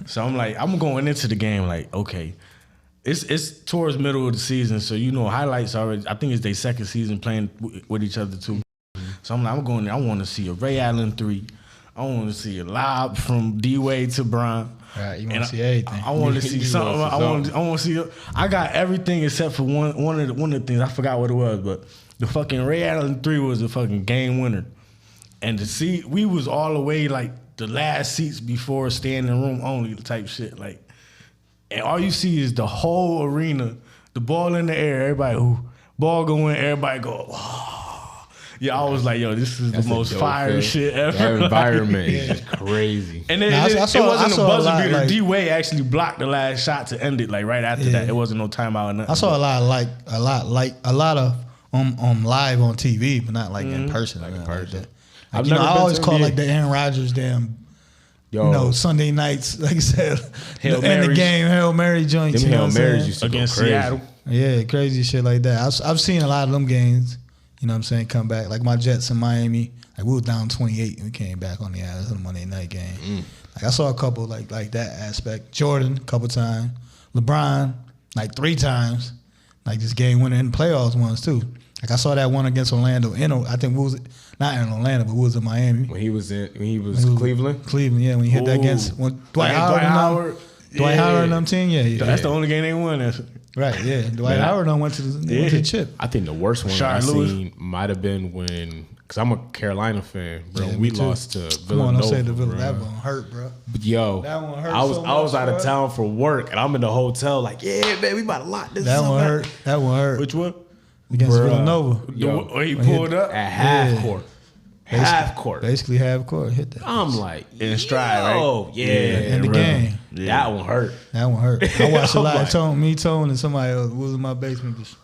So I'm like, I'm going into the game like, okay, it's towards middle of the season, so you know highlights already. I think it's their second season playing with each other too. So I'm like, I'm going there. I want to see a Ray Allen 3. I want to see a lob from D Wade to Bron. Right, you want to see everything. I want to see You something. want to see I want to see. I got everything except for one of the things. I forgot what it was, but the fucking Ray Allen 3 was a fucking game winner. And to see, we was all the way like the last seats before standing room only type shit. Like, and all you see is the whole arena, the ball in the air, everybody ball go in, everybody go. Oh. Yeah, I was like, yo, this is the most fire shit ever. That environment is just crazy. And then Nah, it wasn't a saw a buzzer lot, beater. like- D Wade actually blocked the last shot to end it. Like right after that, it wasn't no timeout or nothing. I saw a lot of on live on TV, but not like in person. Like in person. I've Like, never I been always to call NBA. like the Aaron Rodgers damn. Yo, Sunday nights, like I said, Hail in the Marys. game, Hail Mary joints. them You know Hail what I'm Marys saying? used to Against go crazy. Seattle. Yeah, crazy shit like that. I've seen a lot of them games, you know what I'm saying, come back. Like my Jets in Miami, like we was down 28 and we came back on the ass on a Monday night game. Like I saw a couple like that aspect. Jordan, a couple times. LeBron, like 3 times. Like this game winner in the playoffs once too. Like I saw that one against Orlando. I think we was not in Orlando, but we was in Miami. When he was Cleveland. Cleveland, yeah, when he hit that against Dwight Howard. Dwight Howard and them team, yeah. That's the only game they won. Right, yeah. Dwight Howard done went to the chip. I think the worst one Shard I Lewis. seen might have been when, because I'm a Carolina fan, bro. Yeah, we me too. lost to Come on, Villanova. don't say the bro. That one hurt, bro. But yo, That one hurt I was so out much, of bro. town for work, and I'm in the hotel like, yeah, man, we about to lock this. That up. one hurt. That one hurt. Which one? Against Bruh. Villanova. Yo, Where he pulled up? at half Yeah. court. Half court. Basically half court. Hit that. I'm like, In stride, yo, right? Yeah, in the bro. game. That one hurt. That one hurt. I watched a I'm lot. like- Tone, and somebody else was in my basement. Just,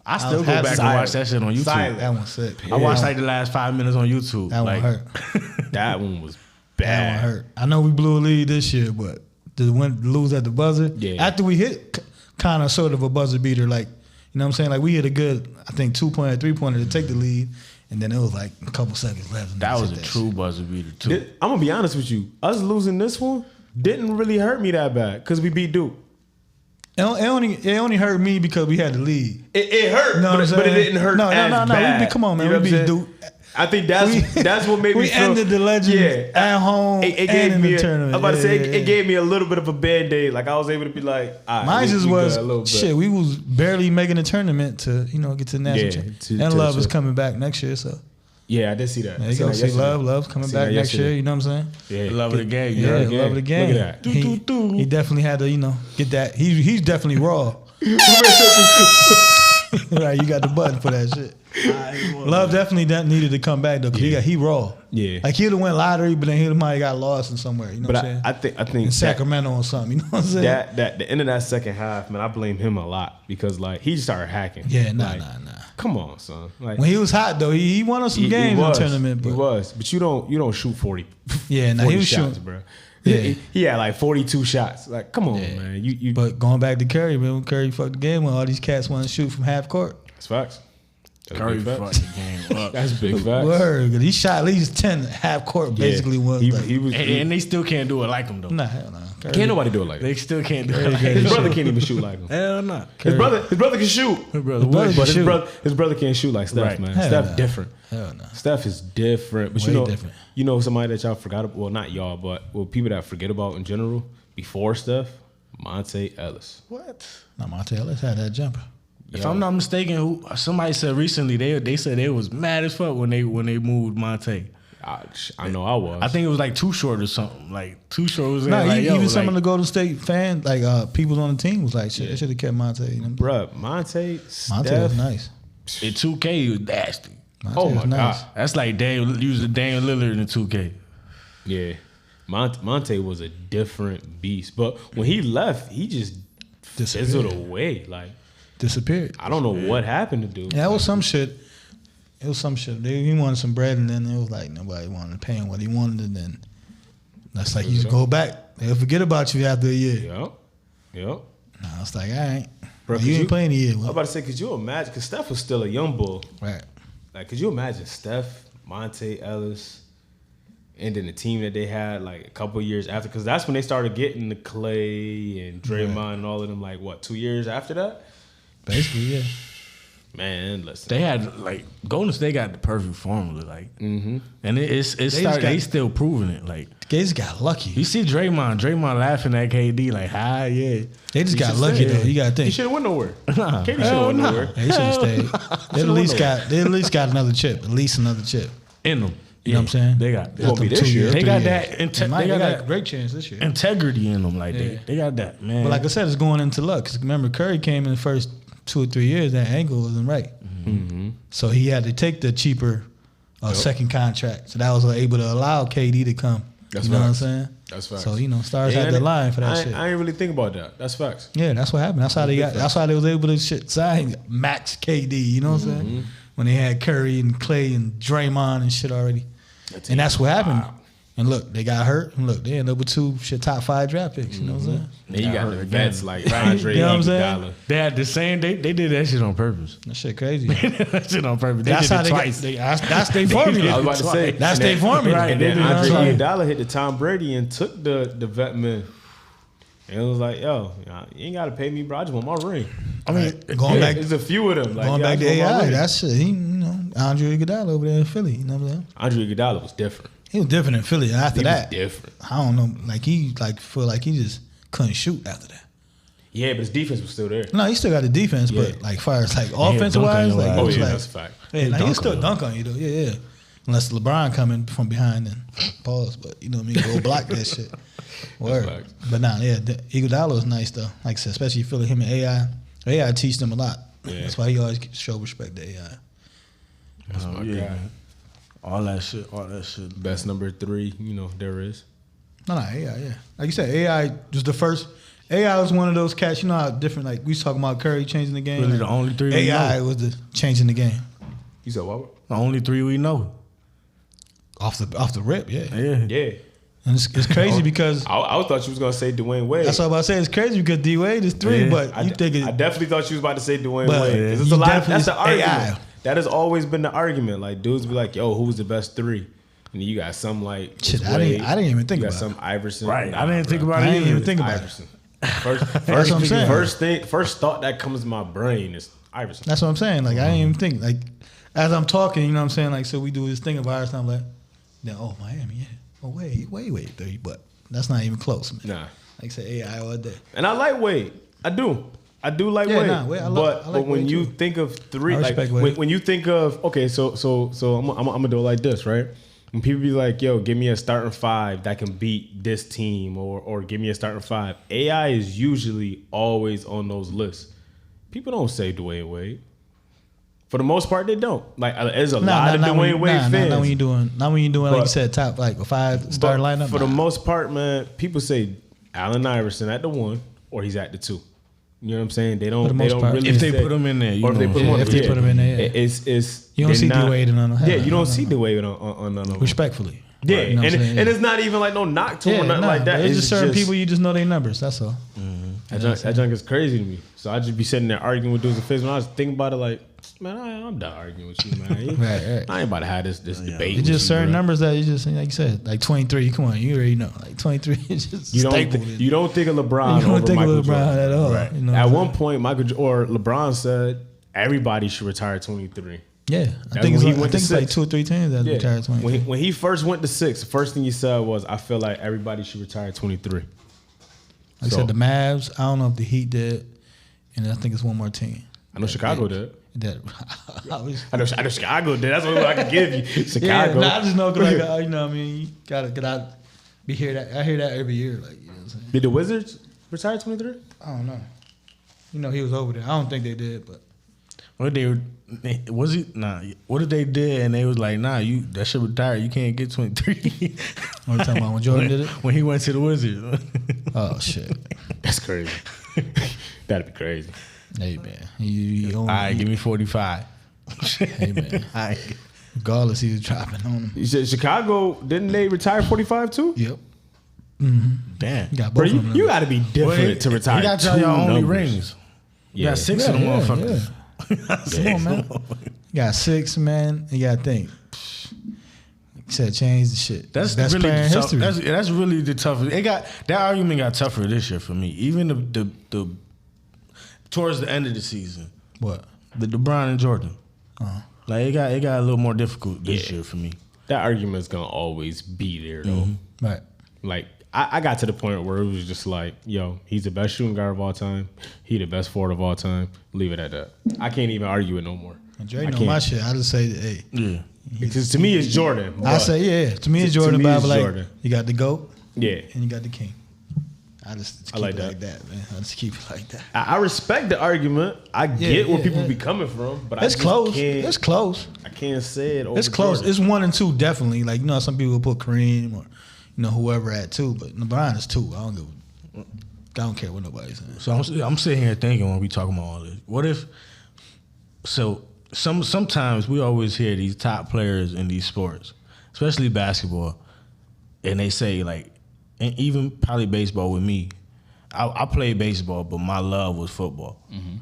I still was go half back and silent. watch that shit on YouTube. Silent. that one sick. I watched like the last 5 minutes on YouTube. That like, one hurt. That one was That bad. one hurt. I know we blew a lead this year, but to lose at the buzzer. Yeah. After we hit kind of sort of a buzzer beater, like, you know what I'm saying? Like we hit a good, I think 2-pointer, 3-pointer to take the lead, and then it was like a couple seconds left. and That we was hit a that true shit. buzzer beater too. I'm gonna be honest with you. Us losing this one didn't really hurt me that bad because we beat Duke. It only hurt me because we had the lead. It hurt, Know what I'm but it saying? didn't hurt No. bad. Come on, man. You know We what I'm beat saying? Duke. I think that's what made me We feel. ended the legend at home It and gave in me the tournament. I'm about to say Yeah. it gave me a little bit of a band-aid. Like I was able to be like, all right, Mine just we was good a little bit. shit. We was barely making a tournament to get to the national Yeah, championship. to And Love is shit. coming back next year, so Yeah, I did see that. yeah, I you seen gonna that see yesterday. Love's coming Seen back that next year. yesterday. You know what I'm saying? Yeah, Love of the game. Yeah, Yeah. love of the game. Look at that. He definitely had to get that. He's definitely raw. Right, you got the button for that shit. Love definitely needed to come back though, because he raw. Yeah. Like he'd have went lottery, but then he might have got lost in somewhere. You know But what I'm saying? I think In that, Sacramento or something. You know what I'm saying? that the end of that second half, man, I blame him a lot because like he started hacking. Yeah, nah. Come on, son. Like When he was hot though, he won us some games in the tournament. But he was, but you don't shoot 40. Yeah, nah, 40 he was shots, shooting. bro. Yeah. He had like 42 shots. Like, come on, man. You But going back to Curry, man, when Curry fucked the game when all these cats want to shoot from half court. That's facts. Curry big fucked facts. the game up. That's big facts. Word. He shot at least 10 half court. Basically, was he, like, he was. And they still can't do it like him though. nah, hell no. Curry- Can't nobody do it like They that. still can't do it like His him. brother can't even shoot like him. Hell no. His brother can shoot. His brother brother would. But shoot. his brother can't shoot like Steph, Right. man. Hell Steph no. different. Hell no. Steph is different. But Way different. you know somebody that y'all forgot about, well, not y'all, but people that forget about in general before Steph, Monte Ellis. What? No, Monte Ellis had that jumper. If I'm not mistaken, somebody said recently they said they was mad as fuck when they moved Monte. I know I was. I think it was like too short or something. Like too short was Nah, like, even yo, some of like, the Golden State fans, like people on the team, was like, shit, they should have kept Monte. You know? Bruh, Monte, Monte Steph. was nice. in 2K it was nasty. Monte Oh was my nice. God. That's like using Daniel Lillard in 2K. Yeah. Monte was a different beast. But when he left, he just fizzled away. Like, Disappeared. I don't know what happened to dude. Yeah, it was some shit. It was some shit. He wanted some bread, and then it was like nobody wanted to pay him what he wanted, and then that's like you just go back. They'll forget about you after a year. Yep. Nah, it's like, all right. Bro, You ain't playing a year. I was about to say, could you imagine? Because Steph was still a young bull. Right. Like, could you imagine Steph, Monte Ellis, and then the team that they had like a couple years after? Because that's when they started getting the Clay and Draymond and all of them. Like, what, 2 years after that? Basically, yeah. Man, listen. They had like Golden State got the perfect formula, like, and they still proving it. Like, They just got lucky. you see Draymond laughing at KD like, hi, yeah. They just He got should lucky stay. though. You gotta He think. should have went nowhere. Nah. KD should have Hell went nah. nowhere. They should have stayed. They at least got another chip. At least another chip. In them. You know what I'm saying? They got Won't be Them this 2 year. years, They 3 got years. that. They got a great chance this year. integrity in them. Like Yeah. they got that, man. But like I said, it's going into luck. 'Cause remember, Curry came in the first 2 or 3 years. That angle wasn't right, so he had to take the cheaper second contract. So that was able to allow KD to come. That's you know facts. what I'm saying? That's facts. So stars Yeah, had the line for that I shit. ain't really think about that. That's facts. Yeah, that's what happened. That's how they got. That's how they was able to sign max KD. You know what I'm saying? When they had Curry and Clay and Draymond and shit already, and that's what happened. And look, they got hurt. And look, they ended up with 2 top 5 draft picks. You know what I'm saying? Then you got the hurt vets again. like Andre You know what I'm saying? Iguodala. they had the same. They did that shit on purpose. That shit crazy. that shit on purpose. They That's did how it they twice. got. That's their formula. I was about to say That's and their then- formula. Right, And they then did it Andre twice. Iguodala hit the Tom Brady and took the vet man. And it was like, yo, you ain't got to pay me, bro. I just want my ring. I mean, Going back, There's a few of them. Like, going yo, I back to just want my AI. ring. That's shit. Andre Iguodala over there in Philly. You know what I'm saying? Andre Iguodala was different. He was different in Philly. And after He was that, different. I don't know. Like he feel like he just couldn't shoot after that. Yeah, but his defense was still there. No, he still got the defense, Yeah. but like far as like he'll offensive dunk on wise, your like ass. it Oh was yeah, like, that's a fact. yeah, like, dunk he'll still on you. dunk on you though. Yeah. Unless LeBron coming from behind and pause, but you know what I mean, go block that shit. Word. facts. But nah, yeah, Iguodala was nice though. Like I said, especially feeling him and AI. AI teach them a lot. Yeah. That's why he always show respect to AI. That's my yeah. guy. All that shit. Best number 3, there is. No, AI, yeah. Like you said, AI was the first. AI was one of those cats. You know how different. Like we was talking about Curry changing the game. Really the only 3 we AI know. was the changing the game You said what? The only 3 we know. off the rip. Yeah, Yeah. Yeah. and it's crazy because I thought you was gonna say Dwayne Wade. that's what I'm about to say. It's crazy because D Wade is 3, Yeah. but I you think I it. definitely thought you was about to say Dwayne But Wade. 'Cause it's you a lot. definitely That's the argument. AI. That has always been the argument. Like dudes be like, "Yo, who's the best 3?" And then you got some like Shit, it's I didn't- Wade. I didn't even think you got about some Iverson. Right. Nah, I didn't think bro. about I it didn't either. even think about it. Iverson. First, That's what I'm saying. First thought that comes to my brain is Iverson. That's what I'm saying. Like I didn't even think. Like as I'm talking, you know what I'm saying. Like so we do this thing of ours. And I'm like, then Miami, yeah. Oh wait, 3, but that's not even close, man. Nah. Like say AI all day. And I like Wade. I do like Yeah, Wade. nah, Wade, I but like when Wade you too. think of 3, I like respect Wade. when you think of so I'm gonna do it like this, right? When people be like, "Yo, give me a starting 5 that can beat this team," or give me a starting 5, AI is usually always on those lists. People don't say Dwayne Wade. For the most part, they don't. Like, there's a lot of Dwayne Wade fans. Not when you doing like you But- said, top like a 5 star But lineup. For the most part, man, people say Allen Iverson at the 1 or he's at the 2. You know what I'm saying? They don't. For the They most don't part. really. If they say- put him in there, you or if they know. put him on, If they put him in there, yeah. it's You don't they're see not- D-Wade in none of- Yeah, you don't no, see no. D-Wade on none of them. respectfully. Yeah, You know what I'm saying? and it's not even like no knock to him or Yeah, nothing like that. There's It's just certain people you just know their numbers. That's all. That junk is crazy to me. So I just be sitting there arguing with dudes in Facebook. And I was thinking about it like, Man, I'm done arguing with you, man. Right. I ain't about to have this debate. It's just certain bro. numbers that you just, like you said, like 23. Come on, you already know. Like 23 is just You don't think of LeBron. You don't over think Michael of LeBron Jordan. at all. Right. You know At one point, LeBron said everybody should retire 23. Yeah, I think it's like 2 or 3 teams that retired 23. When he first went to 6, the first thing he said was, "I feel like everybody should retire 23." Like I said, the Mavs. I don't know if the Heat did, and I think it's one more team. I know Chicago did. I know Chicago did. That's what I can give you. Chicago. Yeah, I just know because you know what I mean, you gotta get out. I hear that every year. Like, you know what I'm saying? Did the Wizards retire 23? I don't know. You know, he was over there. I don't think they did, but what if they did and they was like, nah, that shit retired. You can't get 23. What you talking about when Jordan did it? When he went to the Wizards. Oh shit, that's crazy. That'd be crazy. Hey man, all right, give me 45. Hey man, all right. Regardless, he was dropping on him. You said Chicago, didn't they retire 45 too? Yep. Mm-hmm. Damn, you got both of them. You got to be different to retire. You got to tell your only rings. You got 6 of them motherfuckers. Come on, man. You got 6, man. You got to think. You said change the shit. That's best really player in tough. history. That's really the toughest. That argument got tougher this year for me. Even the towards the end of the season. What? The LeBron and Jordan. Like it got a little more difficult this year for me. That argument's gonna always be there though. Mm-hmm. Right. Like I got to the point where it was just like, yo, he's the best shooting guard of all time. He the best forward of all time. Leave it at that. I can't even argue it no more. And Dre know my shit. I just say, hey. Yeah. Because to me it's Jordan. I say, yeah. To me it's Jordan. To me it's like, Jordan. You got the GOAT. Yeah. And you got the king. I just keep like it that. like that, man. I just keep it like that. I respect the argument. I get where people be coming from, but it's close. It's close. I can't say it over It's close. Jordan. It's 1 and 2 definitely. Like, you know, some people put Kareem or whoever at 2, but LeBron is 2. I don't care what nobody's saying. So I'm sitting here thinking when we talking about all this. What if? So sometimes we always hear these top players in these sports, especially basketball, and they say like, and even probably baseball with me. I played baseball, but my love was football. Mm-hmm.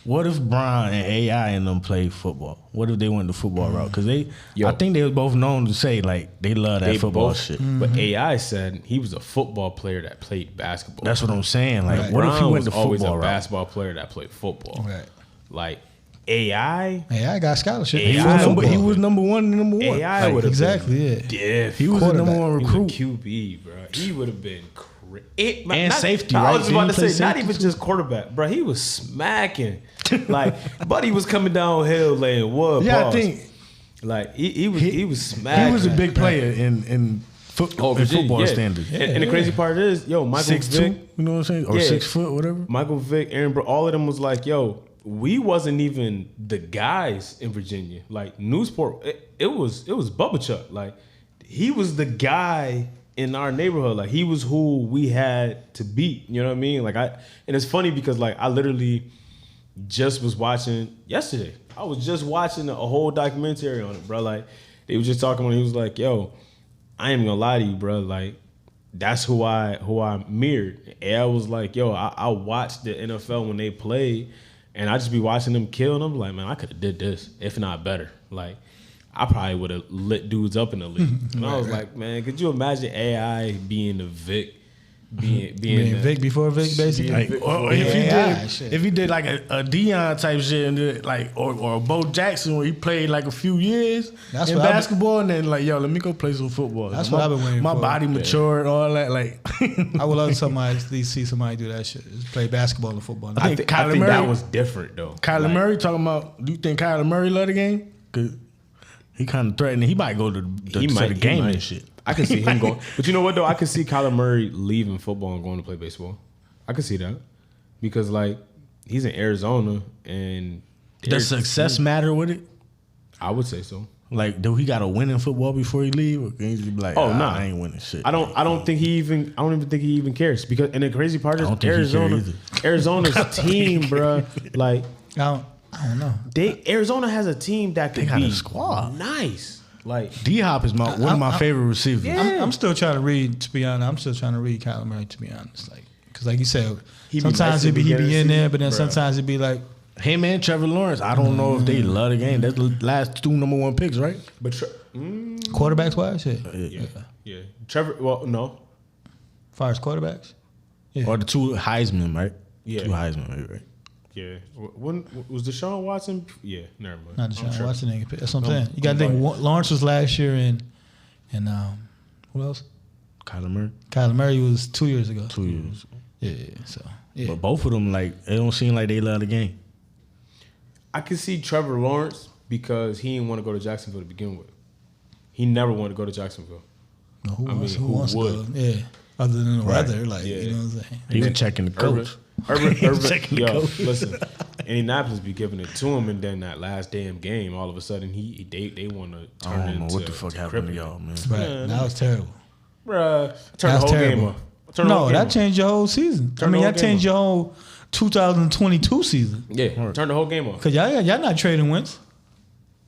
What if Bron and AI and them played football? What if they went the football route? Because I think they were both known to say like they love that football shit. But AI said he was a football player that played basketball. That's what I'm saying. Like, Right. what if he Bron went was the always football a route? basketball player that played football. Right. Like AI. I got scholarship. AI He was number one. AI would have exactly. been He was the number one recruit. He was a QB, bro. He would have been safety, I right? was about to say, not safety even just quarterback, bro. He was smacking. Like, buddy was coming downhill laying wood. Yeah, balls. I think like he was smacking. he was a big player in football standards. And the crazy part is, yo, Michael 6'2", Vick, you know what I'm saying, or 6 foot, whatever. Michael Vick, Aaron, all of them was like, yo, we wasn't even the guys in Virginia. Like Newsport, it was Bubba Chuck. Like he was the guy in our neighborhood. Like he was who we had to beat. You know what I mean? Like and it's funny because like I literally just was watching yesterday. I was just watching a whole documentary on it, bro. Like they was just talking when he was like, yo, I ain't gonna lie to you, bro. Like that's who I mirrored. And I was like, yo, I watched the NFL when they played. And I just be watching them kill, and I'm like, man, I could have did this, if not better. Like, I probably would have lit dudes up in the league. And I was like, man, could you imagine AI being the Vic, being Vic before Vic, basically? Like, if he did like a Dion type shit, and did like or a Bo Jackson where he played like a few years in basketball, and then like, yo, let me go play some football. That's what I've been waiting for. My body matured, all that. Like, I would love to see somebody do that shit. Just play basketball and football. I think that was different though. Kyler Murray talking about. Do you think Kyler Murray love the game? Cause he kind of threatening. He might go to the game and shit. I can see him going. But you know what though? I can see Kyler Murray leaving football and going to play baseball. I can see that because like he's in Arizona and does success matter with it? I would say so. Like, do he got to win in football before he leave, or can he just be like, oh no, I ain't winning shit? I don't even think he even cares because. And the crazy part is Arizona's team, bro. Like I don't know. Arizona has a team that could be a squad. Nice. Like D-Hop is one of my favorite receivers. Yeah. I'm still trying to read. To be honest, I'm still trying to read Kyler Murray. To be honest, like because like you said, sometimes he be in there, but then sometimes it be like Him and Trevor Lawrence. I don't know if they love the game. That's the last 2 number 1 picks, right? But Quarterbacks wise, yeah. Trevor. Well, no. As far as quarterbacks, Or the 2 Heisman, right? Yeah. 2 Heisman, right? Yeah. When was Deshaun Watson? Yeah. Never mind. not Deshaun Sure. Watson. Ain't pick. That's what I'm saying. You got to think Lawrence was last year, and who else? Kyler Murray. Kyler Murray was 2 years ago. 2 years. Yeah. So yeah. But both of them, like, it don't seem like they love the game. I can see Trevor Lawrence because he didn't want to go to Jacksonville to begin with. He never wanted to go to Jacksonville. No, who wants who to would? go? Yeah. Other than the Right. weather, like Yeah. you know what I'm saying. He was checking the coach. Herbert, Checking the yo, coach. listen, Indianapolis be giving it to him, and then that last damn game, all of a sudden they want to I turn don't know into what the fuck happened to kryptonite. y'all, man. Right. That was terrible. Bruh, turn the That's whole terrible. game off. Turn the whole No, game that off. changed your whole season. Turn the whole that game changed your whole 2022 season. Yeah, turn the whole game off. Cause y'all not trading Wentz.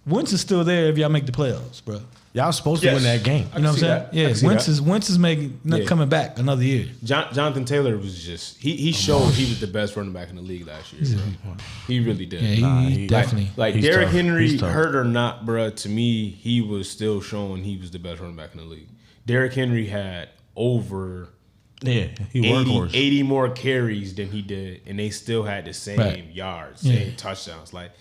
Wentz is still there if y'all make the playoffs, bro. Y'all supposed to Yes. win that game. I You know can what I'm see saying? that. I can see that. Wentz is making Yeah. coming back another year. Jonathan Taylor was just he showed he was the best running back in the league last year. Bro. He really did. Yeah, he definitely. Like He's Derrick tough. Henry, He's tough. hurt or not, bruh, to me, he was still showing he was the best running back in the league. Derrick Henry had over Yeah, he 80, workhorse. 80 more carries than he did, and they still had the same Right. yards, Yeah. same touchdowns. Like,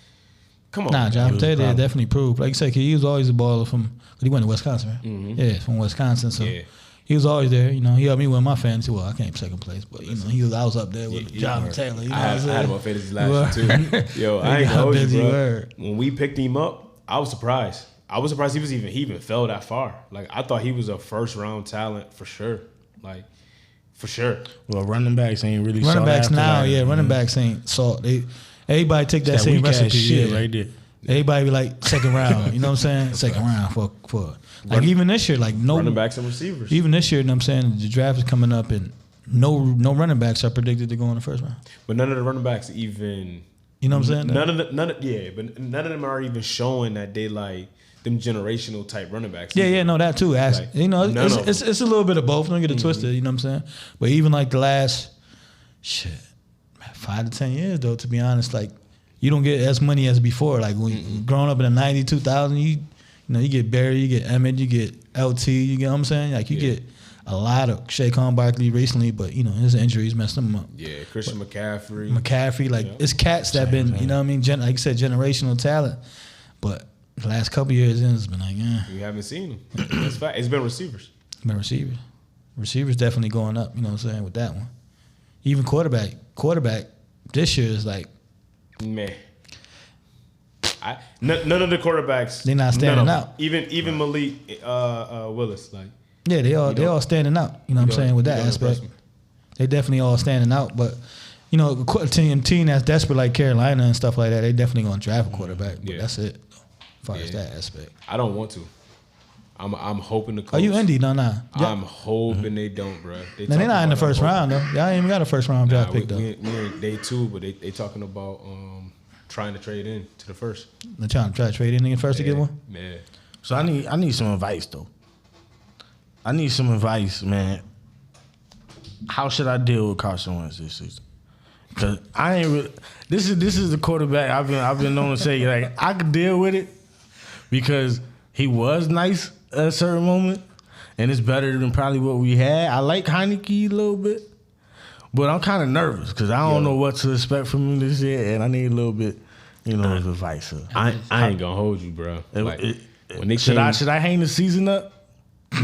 come on. Nah, man. John was Taylor problem. definitely proved. Like you said, he was always a baller from. He went to Wisconsin, right? Yeah, from Wisconsin. So Yeah. he was always there. You know, he helped me win my fantasy. Well, I came second place, but you know, I was up there with John Taylor. You know I had what I'm him on saying? fantasy last year too. Yo, I ain't How gonna hold you, busy you bro. were. When we picked him up, I was surprised. I was surprised he even fell that far. Like, I thought he was a first round talent for sure. Like, for sure. Well, running backs ain't really Running sought backs after now, like that. running backs ain't salt. Everybody take that That same weak ass recipe. shit Yeah. right there. Everybody be like second round. You know what I'm saying? Second round for like even this year, like no Running backs and receivers. Even this year, you know what I'm saying, the draft is coming up and no running backs are predicted to go in the first round. But none of the running backs even. You know what I'm saying? None of but none of them are even showing that they like them generational type running backs. Yeah, no, that too. Like, You know, none of it's a little bit of both. Don't get it twisted. You know what I'm saying? But even like the last 5 to 10 years, though, to be honest, like you don't get as money as before. Like when growing up in the 90s, 2000, you get Barry, you get Emmett, you get LT, you get what I'm saying? Like you get a lot of Shaquan Barkley recently, but you know his injuries messed him up. Yeah, Christian McCaffrey. Like it's cats that been, you know what I mean? Like you said, generational talent. But the last couple years in, it's been like, We haven't seen them. That's fact. It's been receivers. been receivers. Receivers definitely going up, you know what I'm saying, with that one. Even quarterback this year is like, Man. None of the quarterbacks. They not standing none of them. out. Even Malik Willis. Like, yeah, they all standing out, you know what I'm saying, with that you don't aspect. impress me. They definitely all standing out, but you know, a team that's desperate like Carolina and stuff like that, they definitely gonna draft a quarterback. But Yeah. that's it, as far as that aspect. I don't want to. I'm hoping the coach. Are you Indy? No. I'm hoping they don't, bro. Now, they're not in the first round though. Y'all ain't even got a first round draft pick though. We in day 2, but they talking about trying to trade in to the first. They're trying to trade anything first to get one. Yeah. So I need some advice though. I need some advice, man. How should I deal with Carson Wentz this season? Cause I ain't really. This is the quarterback I've been known to say like I could deal with it because he was nice at a certain moment, and it's better than probably what we had. I like Heineke a little bit, but I'm kind of nervous because I don't know what to expect from him this year, and I need a little bit, of advice. So. I ain't gonna hold you, bro. Like, when they should I hang the season up?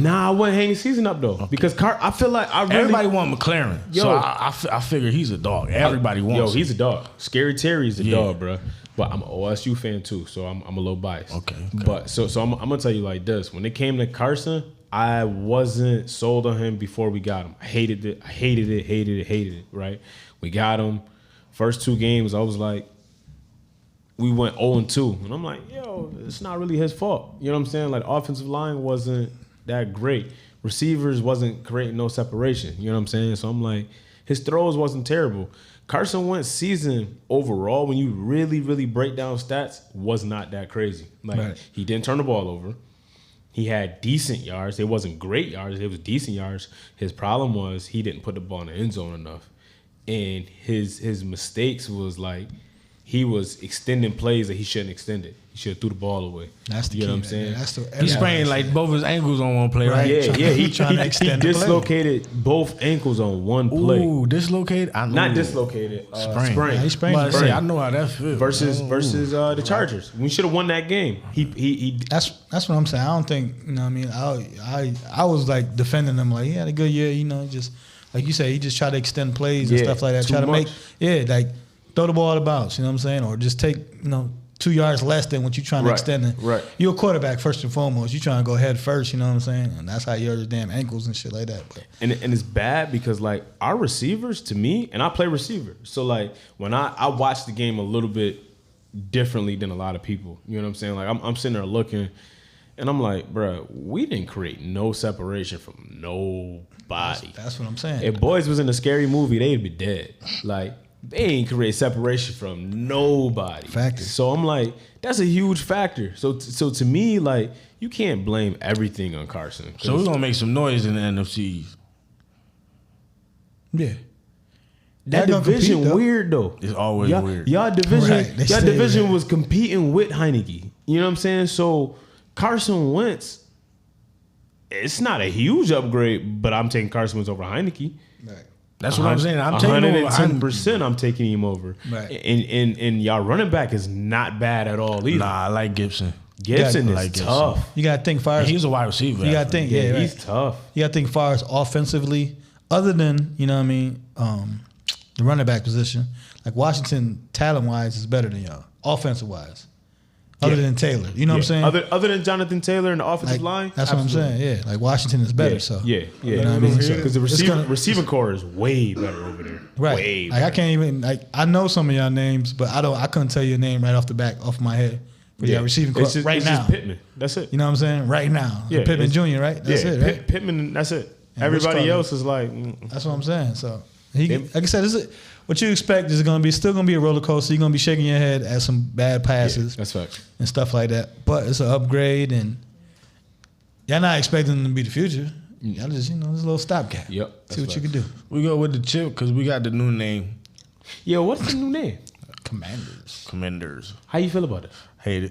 Nah, I wouldn't hang the season up though because I feel like Everybody want McLaren, Yo. so I figure he's a dog. Everybody wants. Yo, him. he's a dog. Scary Terry's a dog, bro. But I'm an OSU fan too, so I'm a little biased. Okay. But so I'm gonna tell you like this: when it came to Carson, I wasn't sold on him before we got him. I hated it. Right? We got him. First 2 games, I was like, we went 0-2, and I'm like, yo, it's not really his fault. You know what I'm saying? Like, offensive line wasn't that great. Receivers wasn't creating no separation. You know what I'm saying? So I'm like, his throws wasn't terrible. Carson Wentz's season overall, when you really, really break down stats, was not that crazy. Like, He didn't turn the ball over. He had decent yards. It wasn't great yards. It was decent yards. His problem was he didn't put the ball in the end zone enough. And his mistakes was like, he was extending plays that he shouldn't extend it. He should have threw the ball away. That's the you key. know what I'm saying? That's the He sprained like both his ankles on one play, right? Yeah, he trying to extend the play. dislocated both ankles on one play. Ooh, dislocated? Not dislocated, sprained. Yeah, he sprained. But I know how that feels. Versus the Chargers. We should have won that game. He That's what I'm saying. I don't think, you know what I mean? I was like defending him like he had a good year, you know, just like you say, he just tried to extend plays and stuff like that. Try to make like throw the ball out of bounds, you know what I'm saying? Or just take, 2 yards less than what you're trying to extend it. Right. You're a quarterback first and foremost. You're trying to go head first, you know what I'm saying? And that's how you hurt your damn ankles and shit like that. But. And it's bad because like our receivers, to me, and I play receiver. So like when I watch the game a little bit differently than a lot of people. You know what I'm saying? Like I'm sitting there looking and I'm like, bro, we didn't create no separation from nobody. That's what I'm saying. If boys was in a scary movie, they'd be dead. Like they ain't create separation from nobody. Factor. So I'm like, that's a huge factor. So to me, like, you can't blame everything on Carson. So we're gonna make some noise in the NFCs. Yeah. That division weird though. It's always weird. Y'all division, Right, y'all division was competing with Heineke. You know what I'm saying? So Carson Wentz, it's not a huge upgrade, but I'm taking Carson Wentz over Heineke. Right. That's what I'm saying. I'm taking over 110%. I'm taking him over. Right. And y'all running back is not bad at all either. Nah, I like Gibson. Gibson is like Gibson. tough. You got to think far as He's a wide receiver. you got to think, yeah, right. He's tough. You got to think far as offensively, other than, you know what I mean, the running back position. Like Washington, talent-wise, is better than y'all, offensive-wise. Other than Taylor. You know what I'm saying? Other than Jonathan Taylor and the offensive line? That's absolutely what I'm saying, yeah. Like Washington is better, so. Yeah. You know what I mean? Because the So receiving core is way better over there. Right. Way Like I can't even, like, I know some of y'all names, but I couldn't tell you a name right off the back, off my head. For y'all receiving core it's right now. Just Pittman. That's it. You know what I'm saying? Right now. Yeah, Pittman Jr., right? That's it, right? Pittman, that's it. And Everybody Rich else is like... That's what I'm saying. So, like I said, what you expect is still going to be a roller coaster. You're going to be shaking your head at some bad passes. that's facts. And stuff like that. But it's an upgrade, and y'all not expecting them to be the future. Y'all just, it's a little stopgap. Yep. See what you can do. We go with the chip because we got the new name. Yo, what's the new name? Commanders. How you feel about it? Hate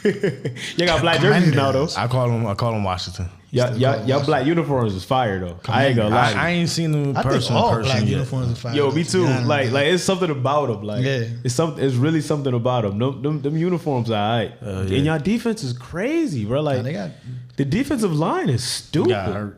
it. You got black jerseys now, though. I call them Washington. Y'all black uniforms is fire, though. I ain't gonna lie. I ain't seen them in I person. think all black yet. uniforms are fire. Yo, me too. Yeah, Like it's something about them. Like Yeah. it's really something about them. Them uniforms are alright. Yeah. And y'all defense is crazy, bro. Like they got the defensive line is stupid.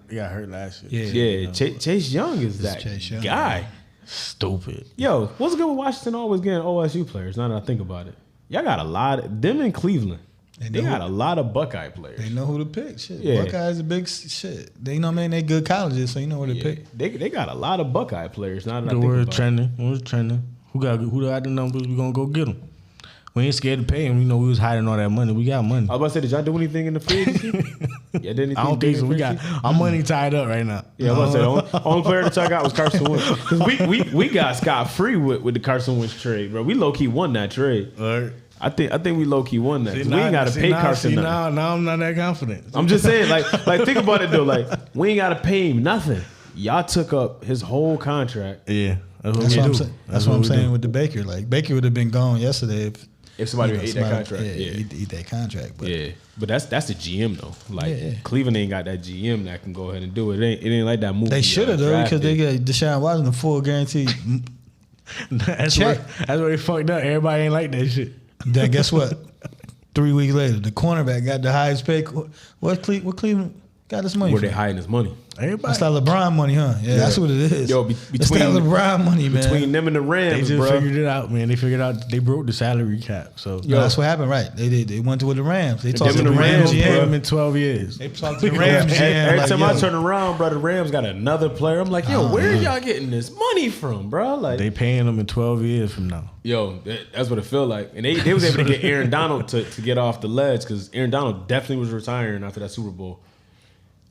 He got hurt last year. Yeah, Chase Young is that Chase Young, guy. Stupid. Yo, what's good with Washington always getting OSU players? Now that I think about it, y'all got a lot of them in Cleveland. They got a lot of Buckeye players. They know who to pick. Shit, Yeah. Buckeyes a big shit. They know, man. They good colleges, so you know where to pick. They got a lot of Buckeye players. Now that I think We're about it. trending. We're trending. Who got the numbers? We gonna go get them. We ain't scared to pay them. You know we was hiding all that money. We got money. I was about to say, did y'all do anything in the free agency? Yeah, did anything? I don't think so. in We free got agency? our money tied up right now. Yeah, I was about to say, the only player that y'all got was Carson Wentz. Because we got scot-free with the Carson Wentz trade, bro. We low-key won that trade. All right. I think we low-key won that. 'Cause we ain't got to pay Carson nothing. Now I'm not that confident. I'm just saying, like think about it, though. Like, we ain't got to pay him nothing. Y'all took up his whole contract. Yeah. That's what That's we what I'm do. saying. That's what I'm saying with the Baker. Like Baker would have been gone yesterday If somebody would ate that contract. Yeah, eat that contract. But Yeah, but that's the GM though. Like Yeah. Cleveland ain't got that GM that can go ahead and do it. It ain't like that movie. they should have though because they got Deshaun Watson a full guarantee. That's Check. where they fucked up. Everybody ain't like that shit. Then guess what? 3 weeks later, the cornerback got the highest pay. What Cleveland got this money? Where from? they hiding his money. Everybody. That's that LeBron money, huh? Yeah, that's what it is. Yo, it's between that LeBron money, man. between them and the They Rams, just bro. figured it out, man. They figured out they broke the salary cap. So No, that's what happened, right? They did. They went to with the Rams. They talked to them the and the Rams Rams, pay GM. them in 12 years. They talked to the Rams GM. Every like, time I yo, turn around, bro, the Rams got another player. I'm like, yo, where are y'all getting this money from, bro? Like, They paying them in 12 years from now. yo, that's what it felt like. And they was able to get Aaron Donald to get off the ledge because Aaron Donald definitely was retiring after that Super Bowl.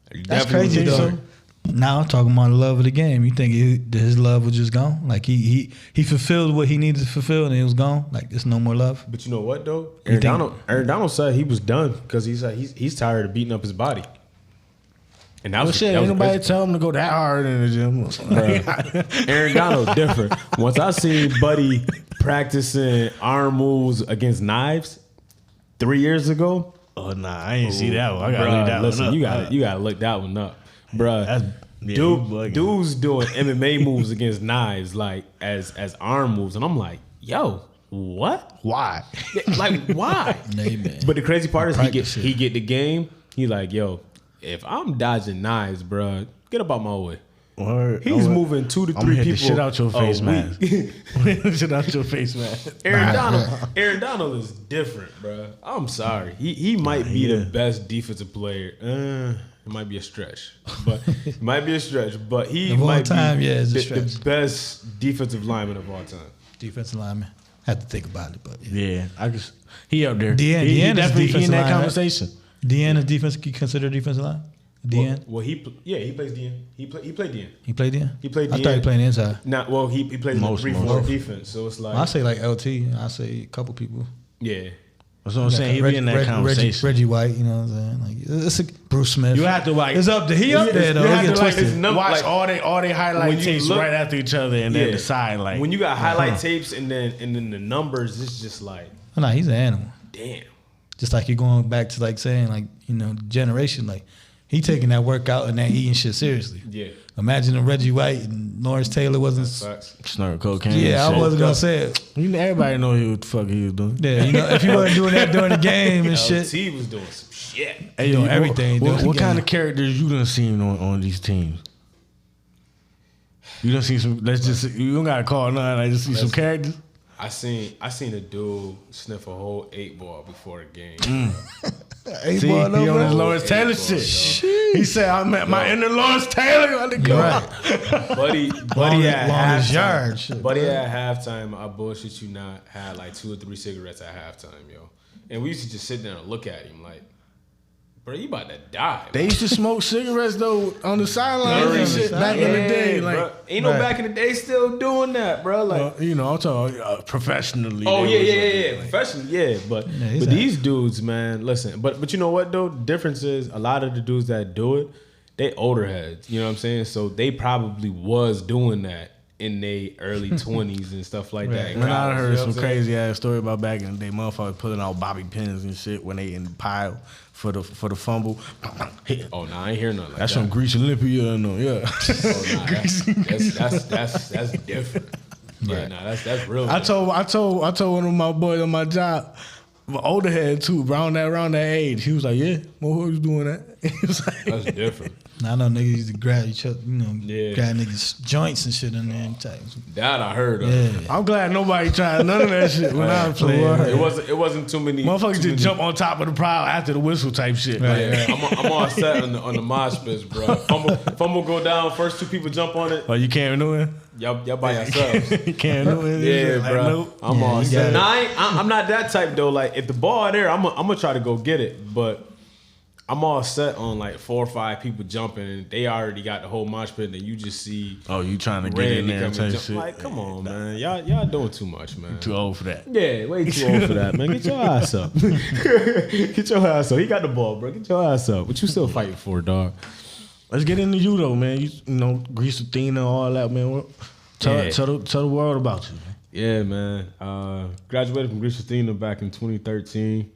He That's definitely was crazy though. retiring. Now I'm talking about the love of the game. You think his love was just gone? Like he fulfilled what he needed to fulfill and it was gone. Like there's no more love. But you know what though? You think- Aaron Donald said he was done because he's tired of beating up his body. And that Well, was shit, that ain't was nobody crazy. tell him to go that hard in the gym. Aaron Donald different. Once I seen Buddy practicing arm moves against knives 3 years ago. Oh nah, I ain't see that one. I gotta look that listen, one up. you gotta look that one up, bruh. Dude, Dude's doing MMA moves against knives like as arm moves, and I'm like, yo, what? Why? Like, why? Amen. But the crazy part is Practice he get the game. He like, yo, if I'm dodging knives, bruh, get up out my way. Word. He's moving 2 to 3 people. Shit out your face, man. week. Shit out your face, man. Aaron Donald is different, bruh. I'm sorry. He might be the best defensive player. It might be a stretch, but he might be the best defensive lineman of all time. Defensive lineman. Have to think about it, but Yeah, he up there. Deanna he is definitely in defensive that line, conversation. Deanna defense considered defensive line. DN. Well, he plays DN. He played DN. He played DN. He played I DN. thought he played inside. He plays Most. 3-4 defense. So it's like I say like LT. I say a couple people. yeah. That's what I'm saying. He be in that conversation. Reggie White, you know what I'm saying? Like it's a Bruce Smith. You have to like. It's up there. He up there though. You He have get to like twisted. watch all they highlight when you tapes look- right after each other and then decide like When you got highlight tapes and then the numbers, it's just like, Nah, he's an animal. damn. Just like you're going back to like saying like generation like he taking that workout and that eating shit seriously. Yeah. Imagine if Reggie White and Lawrence Taylor wasn't. Facts. snort cocaine. Yeah, and I shit. wasn't gonna say it. Everybody know what the fuck he was doing. Yeah, if you wasn't doing that during the game and shit. LT was doing some shit. Hey, doing everything during the What kind game. of characters you done seen on these teams? You done seen some. You don't gotta call none. I just see some characters. I seen a dude sniff a whole 8-ball before a game. Eight See, ball he on his over. Lawrence Taylor shit. He said, "I met my inner Lawrence Taylor." I go. Right. Buddy Long at as halftime. yard. Shit, Buddy bro. at halftime, I bullshit you not, had like 2 or 3 cigarettes at halftime, yo. And we used to just sit there and look at him like, bro, you about to die. They used to smoke cigarettes though on the sidelines and shit back in the day. Like, bro. Ain't no back in the day still doing that, bro. Like, I'm talking professionally. oh they was yeah. like- Professionally, yeah. But he's but out. these dudes, man, listen. But you know what though? The difference is a lot of the dudes that do it, they older heads. You know what I'm saying? So they probably was doing that in their early 20s and stuff like that. in Man, I college, heard you know some what I'm saying? crazy ass story about back in the day. Motherfuckers pulling out bobby pins and shit when they in the pile for the fumble. Oh no, I ain't hear nothing like That's that. from Greece Olympia, I know. Yeah. Oh, nah, that's different. Yeah, nah, that's real. I told one of my boys on my job, my older head too, around that age. He was like, "Yeah, Mo was doing that." He was like, that's different. Now I know niggas used to grab each other, Yeah. grab niggas joints and shit in there and type. That I heard of. Yeah. I'm glad nobody tried none of that shit when I was playing. It wasn't too many. Motherfuckers just jump on top of the pile after the whistle type shit. Right, Like, right. I'm all set on the mosh pits, bro. Fumble go down. First 2 people jump on it. oh, you can't do it? Y'all by yourselves. You can't do it? Yeah, Like, bro. nope. I'm Yeah, all you set. got it. Nah, I'm not that type though. Like if the ball there, I'm gonna try to go get it, but I'm all set on like 4 or 5 people jumping, and they already got the whole mosh pit, and you just see Oh, you trying to get in Randy there and come and type jump. shit? Like, come on, man, y'all doing too much, man. Too old for that. Yeah, way too old for that, man. Get your ass up. Get your ass up. He got the ball, bro. Get your ass up. What you still fighting for, dog? Let's get into you though, man. You know, Greece Athena, all that, man. Yeah. Tell the world about you, man. Yeah, man. Graduated from Greece Athena back in 2013.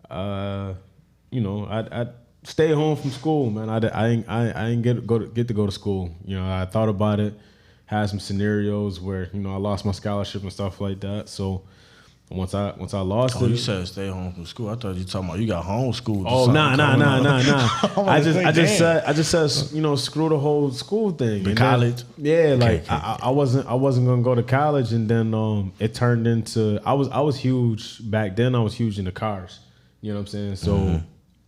I stayed home from school, man. I didn't get to go to school. You know, I thought about it, had some scenarios where I lost my scholarship and stuff like that. So once I lost Oh, it, you said stay home from school. I thought you talking about you got homeschooled. oh nah. I just said screw the whole school thing. The And college? Then, yeah, like Okay. I wasn't gonna go to college, and then it turned into I was huge back then. I was huge into cars. You know what I'm saying? So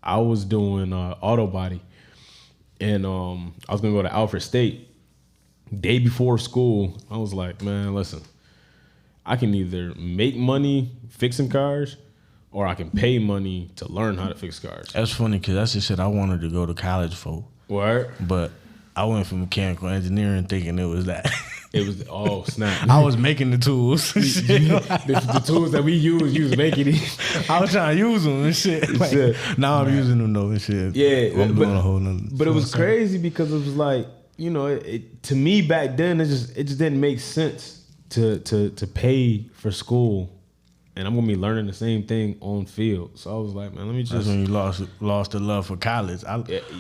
I was doing auto body, and I was gonna go to Alfred State. Day before school, I was like, man, listen, I can either make money fixing cars, or I can pay money to learn how to fix cars. That's funny because that's the shit I wanted to go to college for. Word. But I went for mechanical engineering thinking it was that. It was snap. I was making the tools. the tools that we use, you was making it. I was trying to use them and shit. Like, Shit. now I'm using them though and shit. Yeah, I'm doing a whole nother. But it was crazy because it was like, to me back then it just didn't make sense to pay for school, and I'm gonna be learning the same thing on field. So I was like, man, let me just. That's when you lost the love for college.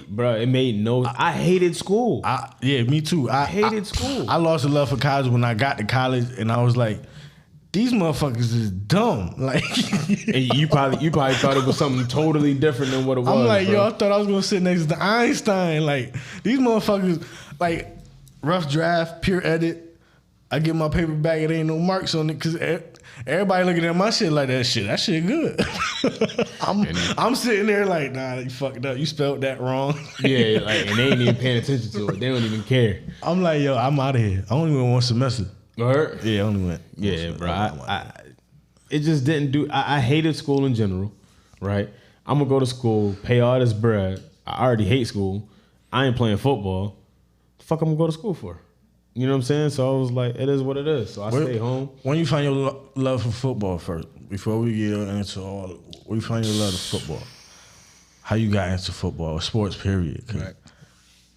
Bro, it made no. I hated school. Yeah, me too. I hated school. I lost the love for college when I got to college, and I was like, these motherfuckers is dumb. Like, and you probably thought it was something totally different than what it was. I'm like, bro. yo, I thought I was gonna sit next to Einstein. Like, these motherfuckers, like, rough draft, pure edit. I get my paper back, it ain't no marks on it, because everybody looking at my shit like that shit good. I'm sitting there like, nah, you fucked up. You spelled that wrong. Yeah, like, and they ain't even paying attention to it. They don't even care. I'm like, yo, I'm out of here. I only went one semester. Right? Yeah, I only went. Yeah, bro. It just didn't do. I hated school in general, right? I'm gonna go to school, pay all this bread. I already hate school. I ain't playing football. The fuck I'm gonna go to school for? You know what I'm saying? So I was like, it is what it is. So I stay home. When you find your love for football first, before we get into all, when you find your love for football, how you got into football, sports period? Right.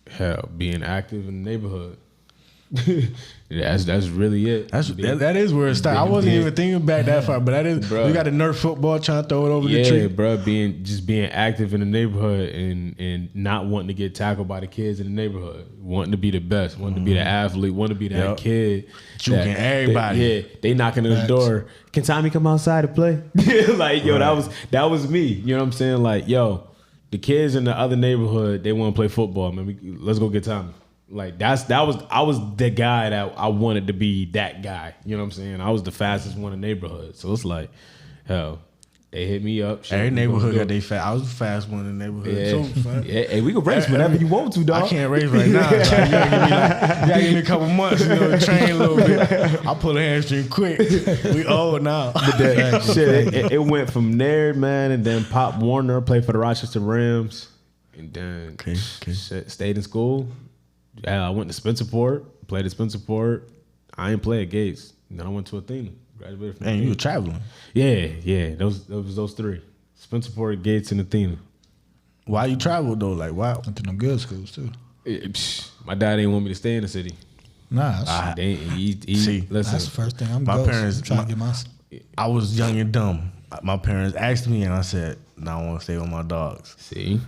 Hell, being active in the neighborhood. That's really it. That is where it started. I wasn't even thinking back that far, but that is, bro. We got the Nerf football trying to throw it over the tree. Yeah, bro, being active in the neighborhood and not wanting to get tackled by the kids in the neighborhood, wanting to be the best, wanting to be the athlete, wanting to be that kid, juking everybody. They knocking on the door. Can Tommy come outside to play? Like, yo, that was me. You know what I'm saying? Like, yo, the kids in the other neighborhood, they want to play football, man. Let's go get Tommy. Like, I was the guy that I wanted to be, that guy. You know what I'm saying? I was the fastest one in the neighborhood. So it's like, hell, they hit me up. Every neighborhood got they fast. I was the fast one in the neighborhood. Yeah. Yeah. Hey, we can race whenever you want to, dog. I can't race right now. Like, you gotta give me a couple months, to train a little bit. I pull a hamstring quick. We old now. But that shit, it went from there, man, and then Pop Warner played for the Rochester Rams, and then stayed in school. Yeah, I went to Spencerport, played at Spencerport. I ain't play at Gates. Then I went to Athena. Graduated from Athena. You were traveling. Yeah. Those three. Spencerport, Gates, and Athena. Why you traveled though? Like, why? Went to them good schools too. My dad didn't want me to stay in the city. Nah, listen, that's the first thing. My parents trying to get my. I was young and dumb. My parents asked me, and I said, "No, I want to stay with my dogs." See?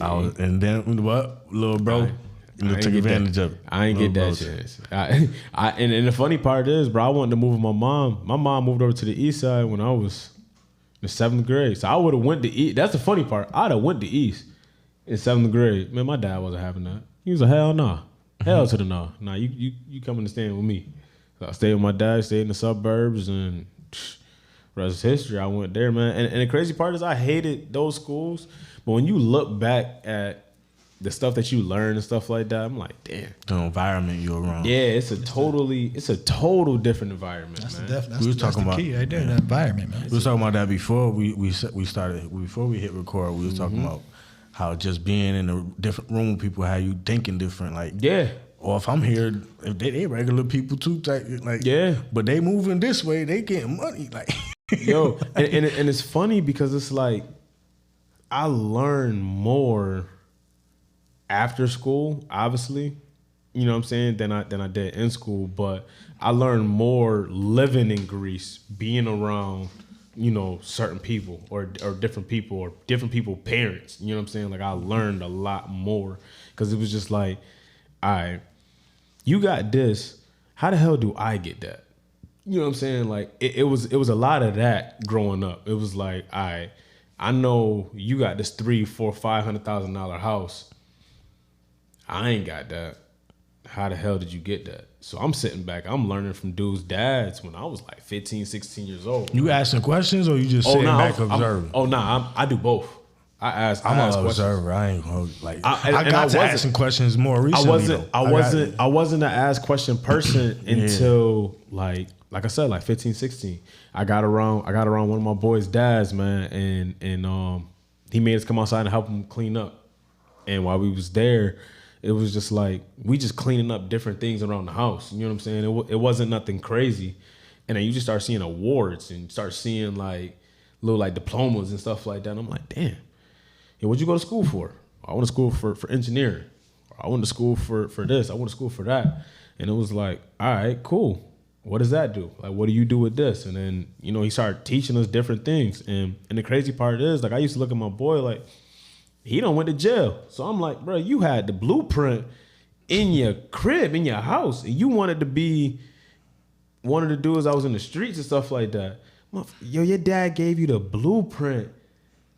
And then what, little bro? You took advantage of it. I ain't get that chance. And the funny part is, bro, I wanted to move with my mom. My mom moved over to the east side when I was in 7th grade. So I would have went to east. That's the funny part. I'd have went to east in 7th grade. Man, my dad wasn't having that. He was like, hell nah. Hell to the no. Nah, you coming to stand with me. So I stayed with my dad, stayed in the suburbs, and rest is history. I went there, man. And the crazy part is I hated those schools. But when you look back at the stuff that you learn and stuff like that, I'm like, damn. The environment you're around. Yeah, it's a total different environment, man. We was talking about key right there, the environment, man. We was talking about that before we started. Before we hit record, we was talking about how just being in a different room with people, how you thinking different. Like, yeah. Or if I'm here, if they regular people too, like, yeah. But they moving this way, they getting money, like. Yo, and it's funny because it's like I learn more after school, obviously, you know what I'm saying, than I did in school. But I learned more living in Greece, being around, certain people or different people parents. You know what I'm saying? Like, I learned a lot more because it was just like, all right, you got this. How the hell do I get that? You know what I'm saying? Like, it was a lot of that growing up. It was like, all right, I know you got this $300,000-$500,000 house. I ain't got that. How the hell did you get that? So I'm sitting back. I'm learning from dudes' dads when I was like 15, 16 years old. You asking questions or you just sitting back observing? I do both. I'm an observer. I ain't gonna like. I got to asking questions more recently. I wasn't an ask question person until like I said, like 15, 16. I got around one of my boys' dads, man, and he made us come outside and help him clean up. And while we was there, it was just like we just cleaning up different things around the house. You know what I'm saying? It wasn't nothing crazy. And then you just start seeing awards and start seeing like little like diplomas and stuff like that. And I'm like, damn, what'd you go to school for? I went to school for engineering. I went to school for this. I went to school for that. And it was like, all right, cool. what does that do? Like, what do you do with this? And then, you know, he started teaching us different things. And the crazy part is, like, I used to look at my boy like, he done went to jail. So I'm like, bro, you had the blueprint in your crib, in your house, and you wanted to be one of the dudes I was in the streets and stuff like that. Yo, your dad gave you the blueprint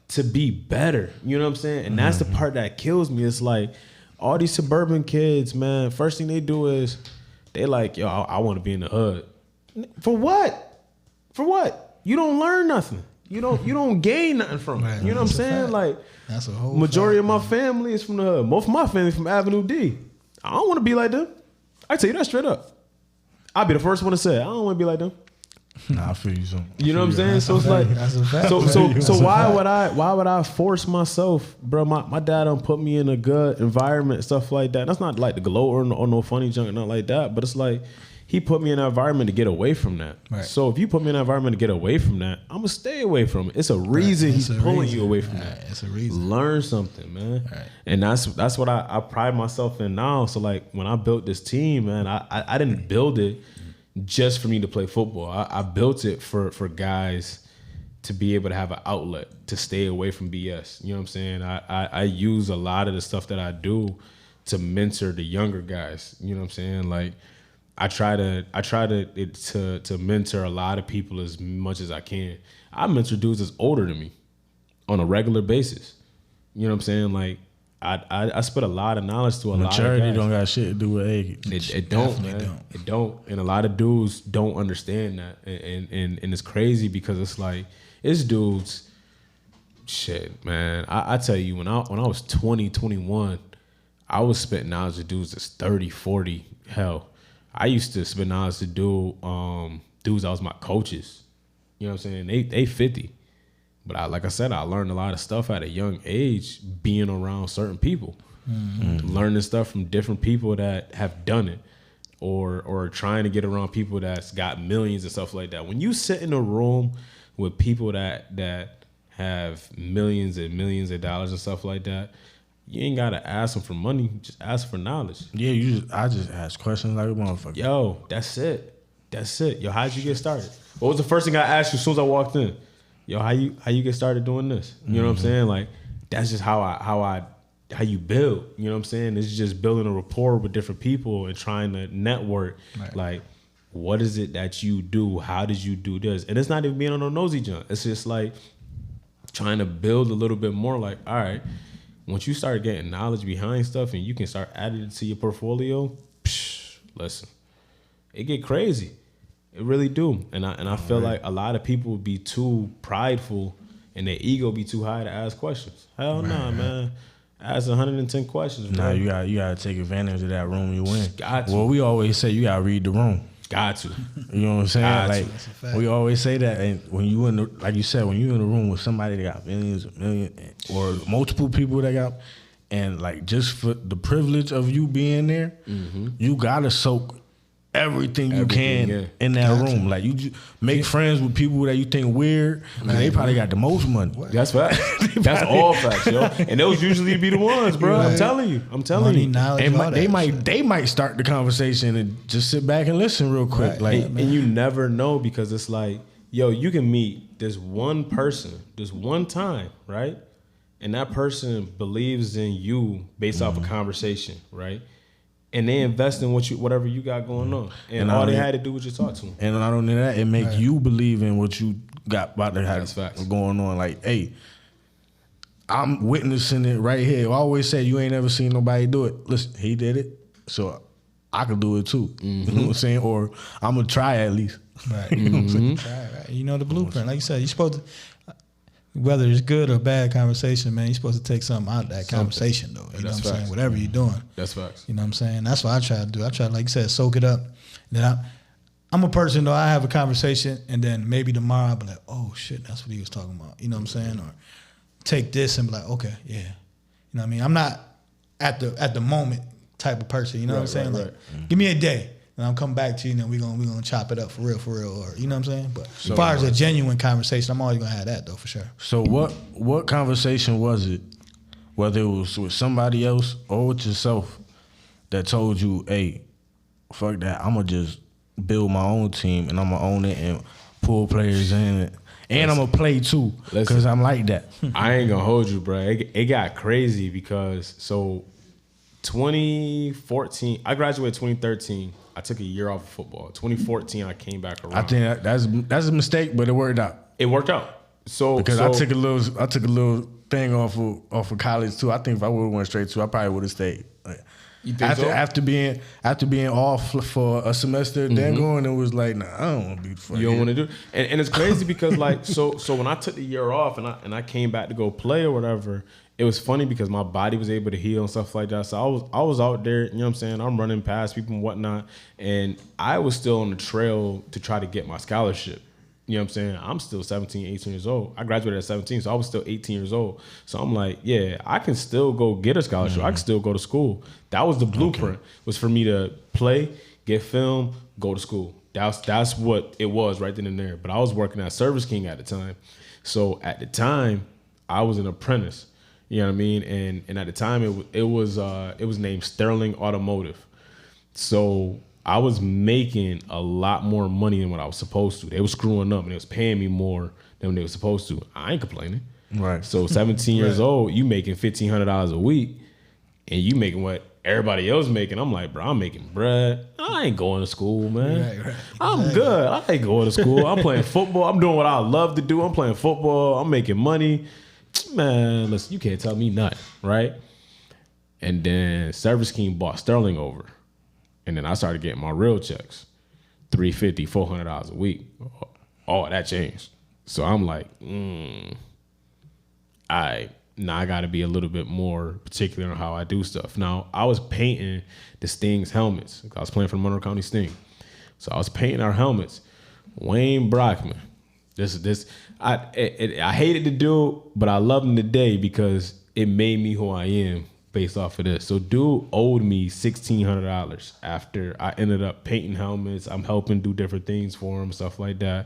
to be better. You know what I'm saying? And that's the part that kills me. It's like all these suburban kids, man, first thing they do is they like, yo, I want to be in the hood. For what? For what? You don't learn nothing. You don't gain nothing from it. Right, you know what I'm saying? fact. Like, That's a whole majority fact, of my man. family is from the hood. Most of my family from Avenue D. I don't want to be like them. I tell you that straight up. I'll be the first one to say it. I don't want to be like them. Nah, I feel you. You know what I'm saying? So it's like, That's a fact. so why would I force myself, bro? My dad don't put me in a good environment, stuff like that. That's not like the glow or no funny junk, not like that. But it's like he put me in an environment to get away from that. Right. So if you put me in an environment to get away from that, I'm gonna stay away from it. It's a reason he's pulling you away from that. It's a reason. Learn something, man. Right. And that's what I pride myself in now. So like when I built this team, man, I didn't build it just for me to play football. I built it for guys to be able to have an outlet to stay away from BS. You know what I'm saying? I use a lot of the stuff that I do to mentor the younger guys. You know what I'm saying? Like I try to mentor a lot of people as much as I can. I mentor dudes that's older than me on a regular basis. You know what I'm saying? Like I spit a lot of knowledge to a lot of guys. Maturity don't got shit to do with age. It don't, man. It don't. And a lot of dudes don't understand that. And it's crazy because it's like, it's dudes, shit, man. I tell you, when I was 20, 21, I was spitting knowledge to dudes that's 30, 40. Hell, I used to spit knowledge to dudes that was my coaches. You know what I'm saying? They 50. But like I said, I learned a lot of stuff at a young age being around certain people. Learning stuff from different people that have done it or trying to get around people that's got millions and stuff like that. When you sit in a room with people that have millions and millions of dollars and stuff like that, you ain't got to ask them for money. Just ask for knowledge. Yeah, I just ask questions like a motherfucker. Yo, that's it. Yo, how'd you get started? What was the first thing I asked you as soon as I walked in? Yo, how you get started doing this? You know what I'm saying? Like, that's just how you build. You know what I'm saying? It's just building a rapport with different people and trying to network. Right. Like, what is it that you do? How did you do this? And it's not even being on a nosy junk. It's just like trying to build a little bit more. Like, all right, once you start getting knowledge behind stuff and you can start adding it to your portfolio, listen, it get crazy. It really do. And I feel like a lot of people would be too prideful and their ego be too high to ask questions. Hell nah, man. Ask 110 questions, bro. Nah, you gotta take advantage of that room you in. Got to. Well, we always say you gotta read the room. Got to. You know what I'm saying? Got like to. That's a fact. we always say that, and when you in the, like you said, when you in the room with somebody that got millions or multiple people that got, and like just for the privilege of you being there, you gotta soak everything you can in that room. Like you make friends with people that you think weird, because they probably got the most money. That's facts. That's all facts, yo. And those usually be the ones, bro. Right. I'm telling you. Money, knowledge, And all that they might start the conversation and just sit back and listen real quick. Right. Like, and you never know, because it's like, yo, you can meet this one person, this one time, right? And that person believes in you based off a conversation, right? And they invest in whatever you got going on. And all they had to do was just talk to them. And not only that, it make you believe in what you got about to have facts. going on. Like, hey, I'm witnessing it right here. I always say you ain't never seen nobody do it. Listen, he did it, so I could do it too. You know what I'm saying? Or I'm gonna try at least. Right. You know what I'm saying? Right. You know the blueprint. Like you said, you're supposed to, whether it's good or bad conversation, man, you're supposed to take something out of that conversation, though. You know what I'm saying? Whatever you're doing. That's facts. You know what I'm saying? That's what I try to do. I try, like you said, soak it up. Then I'm a person, though, I have a conversation, and then maybe tomorrow I'll be like, oh, shit, that's what he was talking about. You know what I'm saying? Or take this and be like, okay, yeah. You know what I mean? I'm not at the moment type of person. You know what I'm saying? Like, give me a day. And I'll come back to you, and then we're gonna chop it up for real, or you know what I'm saying? But as far as a genuine conversation, I'm always gonna have that though, for sure. So what conversation was it, whether it was with somebody else or with yourself, that told you, hey, fuck that, I'ma just build my own team, and I'm gonna own it and pull players in it. And I'm gonna play too, because I'm like that. I ain't gonna hold you, bro. It got crazy because 2014, I graduated 2013. I took a year off of football. 2014, I came back around. I think that's a mistake, but it worked out. It worked out. Because I took a little thing off of college too. I think if I would have went straight to, I probably would have stayed. You think after being off for a semester, then going, it was like, nah, I don't want to be. You don't want to do, and it's crazy because like so when I took the year off and I came back to go play or whatever, it was funny because my body was able to heal and stuff like that. So I was out there, you know what I'm saying? I'm running past people and whatnot, and I was still on the trail to try to get my scholarship. You know what I'm saying? I'm still 17, 18 years old. I graduated at 17, so I was still 18 years old. So I'm like, yeah, I can still go get a scholarship. I can still go to school. That was the blueprint, was for me to play, get film, go to school. That's what it was right then and there. But I was working at Service King at the time. So at the time, I was an apprentice. You know what I mean? And at the time, it was named Sterling Automotive. So I was making a lot more money than what I was supposed to. They were screwing up and they was paying me more than they were supposed to. I ain't complaining. Right. So 17 years old, you making $1,500 a week, and you making what everybody else making. I'm like, bro, I'm making bread. I ain't going to school, man. Right. I'm good. I ain't going to school. I'm playing football. I'm doing what I love to do. I'm playing football. I'm making money. Man, listen, you can't tell me nothing, right? And then Service King bought Sterling over. And then I started getting my real checks, $350, $400 a week. Oh, that changed. So I'm like, I got to be a little bit more particular on how I do stuff. Now, I was painting the Sting's helmets. I was playing for the Monroe County Sting. So I was painting our helmets. Wayne Brockman. I hated to do, but I love him today because it made me who I am. Based off of this. So dude owed me $1,600 after I ended up painting helmets. I'm helping do different things for him, stuff like that.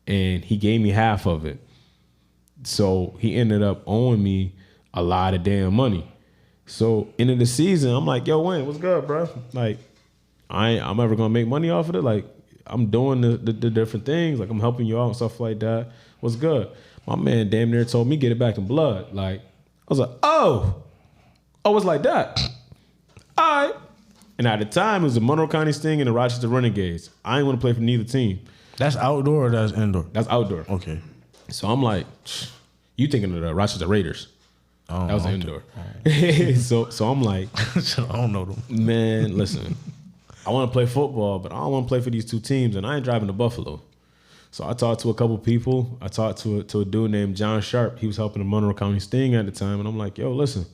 And he gave me half of it. So he ended up owing me a lot of damn money. So end of the season, I'm like, yo, Wayne, what's good, bro? Like, I'm ever gonna make money off of it? Like, I'm doing the different things. Like, I'm helping you out and stuff like that. What's good? My man damn near told me get it back in blood. Like, I was like, oh, it's like that. All right. And at the time, it was the Monroe County Sting and the Rochester Renegades. I ain't want to play for neither team. That's outdoor or that's indoor? That's outdoor. Okay. So I'm like, you thinking of the Rochester Raiders. Oh, that was okay. indoor. Right. so I'm like, I don't know them. Man, listen, I want to play football, but I don't want to play for these two teams, and I ain't driving to Buffalo. So I talked to a couple people. I talked to a dude named John Sharp. He was helping the Monroe County Sting at the time, and I'm like, yo, listen,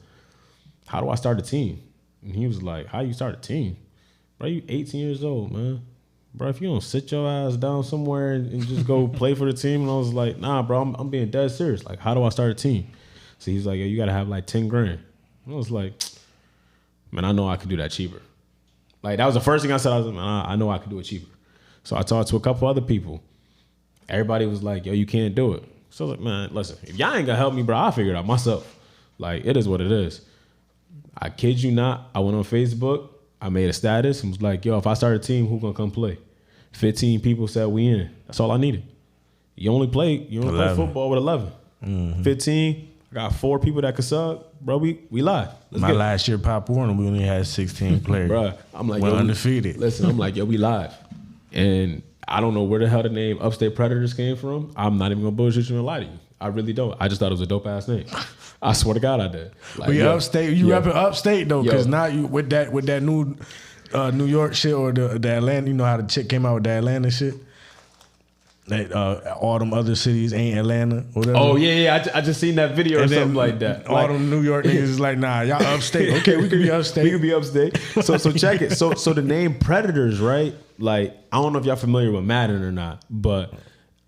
how do I start a team? And he was like, how you start a team? Bro, you 18 years old, man. Bro, if you don't sit your ass down somewhere and just go play for the team. And I was like, nah, bro, I'm being dead serious. Like, how do I start a team? So he's like, yo, you got to have like 10 grand. And I was like, man, I know I could do that cheaper. Like, that was the first thing I said. I was like, man, I know I could do it cheaper. So I talked to a couple other people. Everybody was like, yo, you can't do it. So I was like, man, listen, if y'all ain't going to help me, bro, I'll figure it out myself. Like, it is what it is. I kid you not, I went on Facebook, I made a status and was like, yo, if I start a team, who gonna come play? 15 people said we in. That's all I needed. You only play football with 11. Mm-hmm. 15, I got 4 people that could sub. Bro, we live. My last year, Pop Warner, we only had 16 players. Bro, I'm like, we're undefeated. Listen, I'm like, yo, we live. And I don't know where the hell the name Upstate Predators came from. I'm not even gonna bullshit you and lie to you. I really don't. I just thought it was a dope ass name. I swear to God, I did. Like, we upstate. You repping upstate though, because Yo. now you with that new New York shit or the Atlanta. You know how the chick came out with the Atlanta shit. That all them other cities ain't Atlanta. Whatever. Oh yeah. I just seen that video and or something like that. All them New York niggas is like, nah, y'all upstate. Okay, we can be upstate. We can be upstate. So check it. So the name Predators, right? Like, I don't know if y'all familiar with Madden or not, but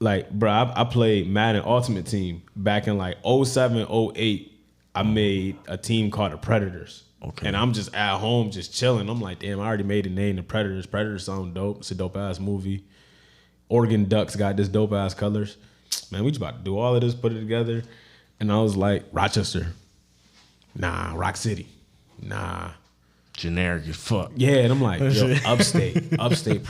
like, bro, I played Madden Ultimate Team back in like 07, 08. I made a team called the Predators. Okay. And I'm just at home just chilling. I'm like, damn, I already made a name, the Predators. Predators sound dope. It's a dope ass movie. Oregon Ducks got this dope ass colors. Man, we just about to do all of this, put it together. And I was like, Rochester. Nah, Rock City. Nah. Generic as fuck. Yeah, and I'm like, yo, upstate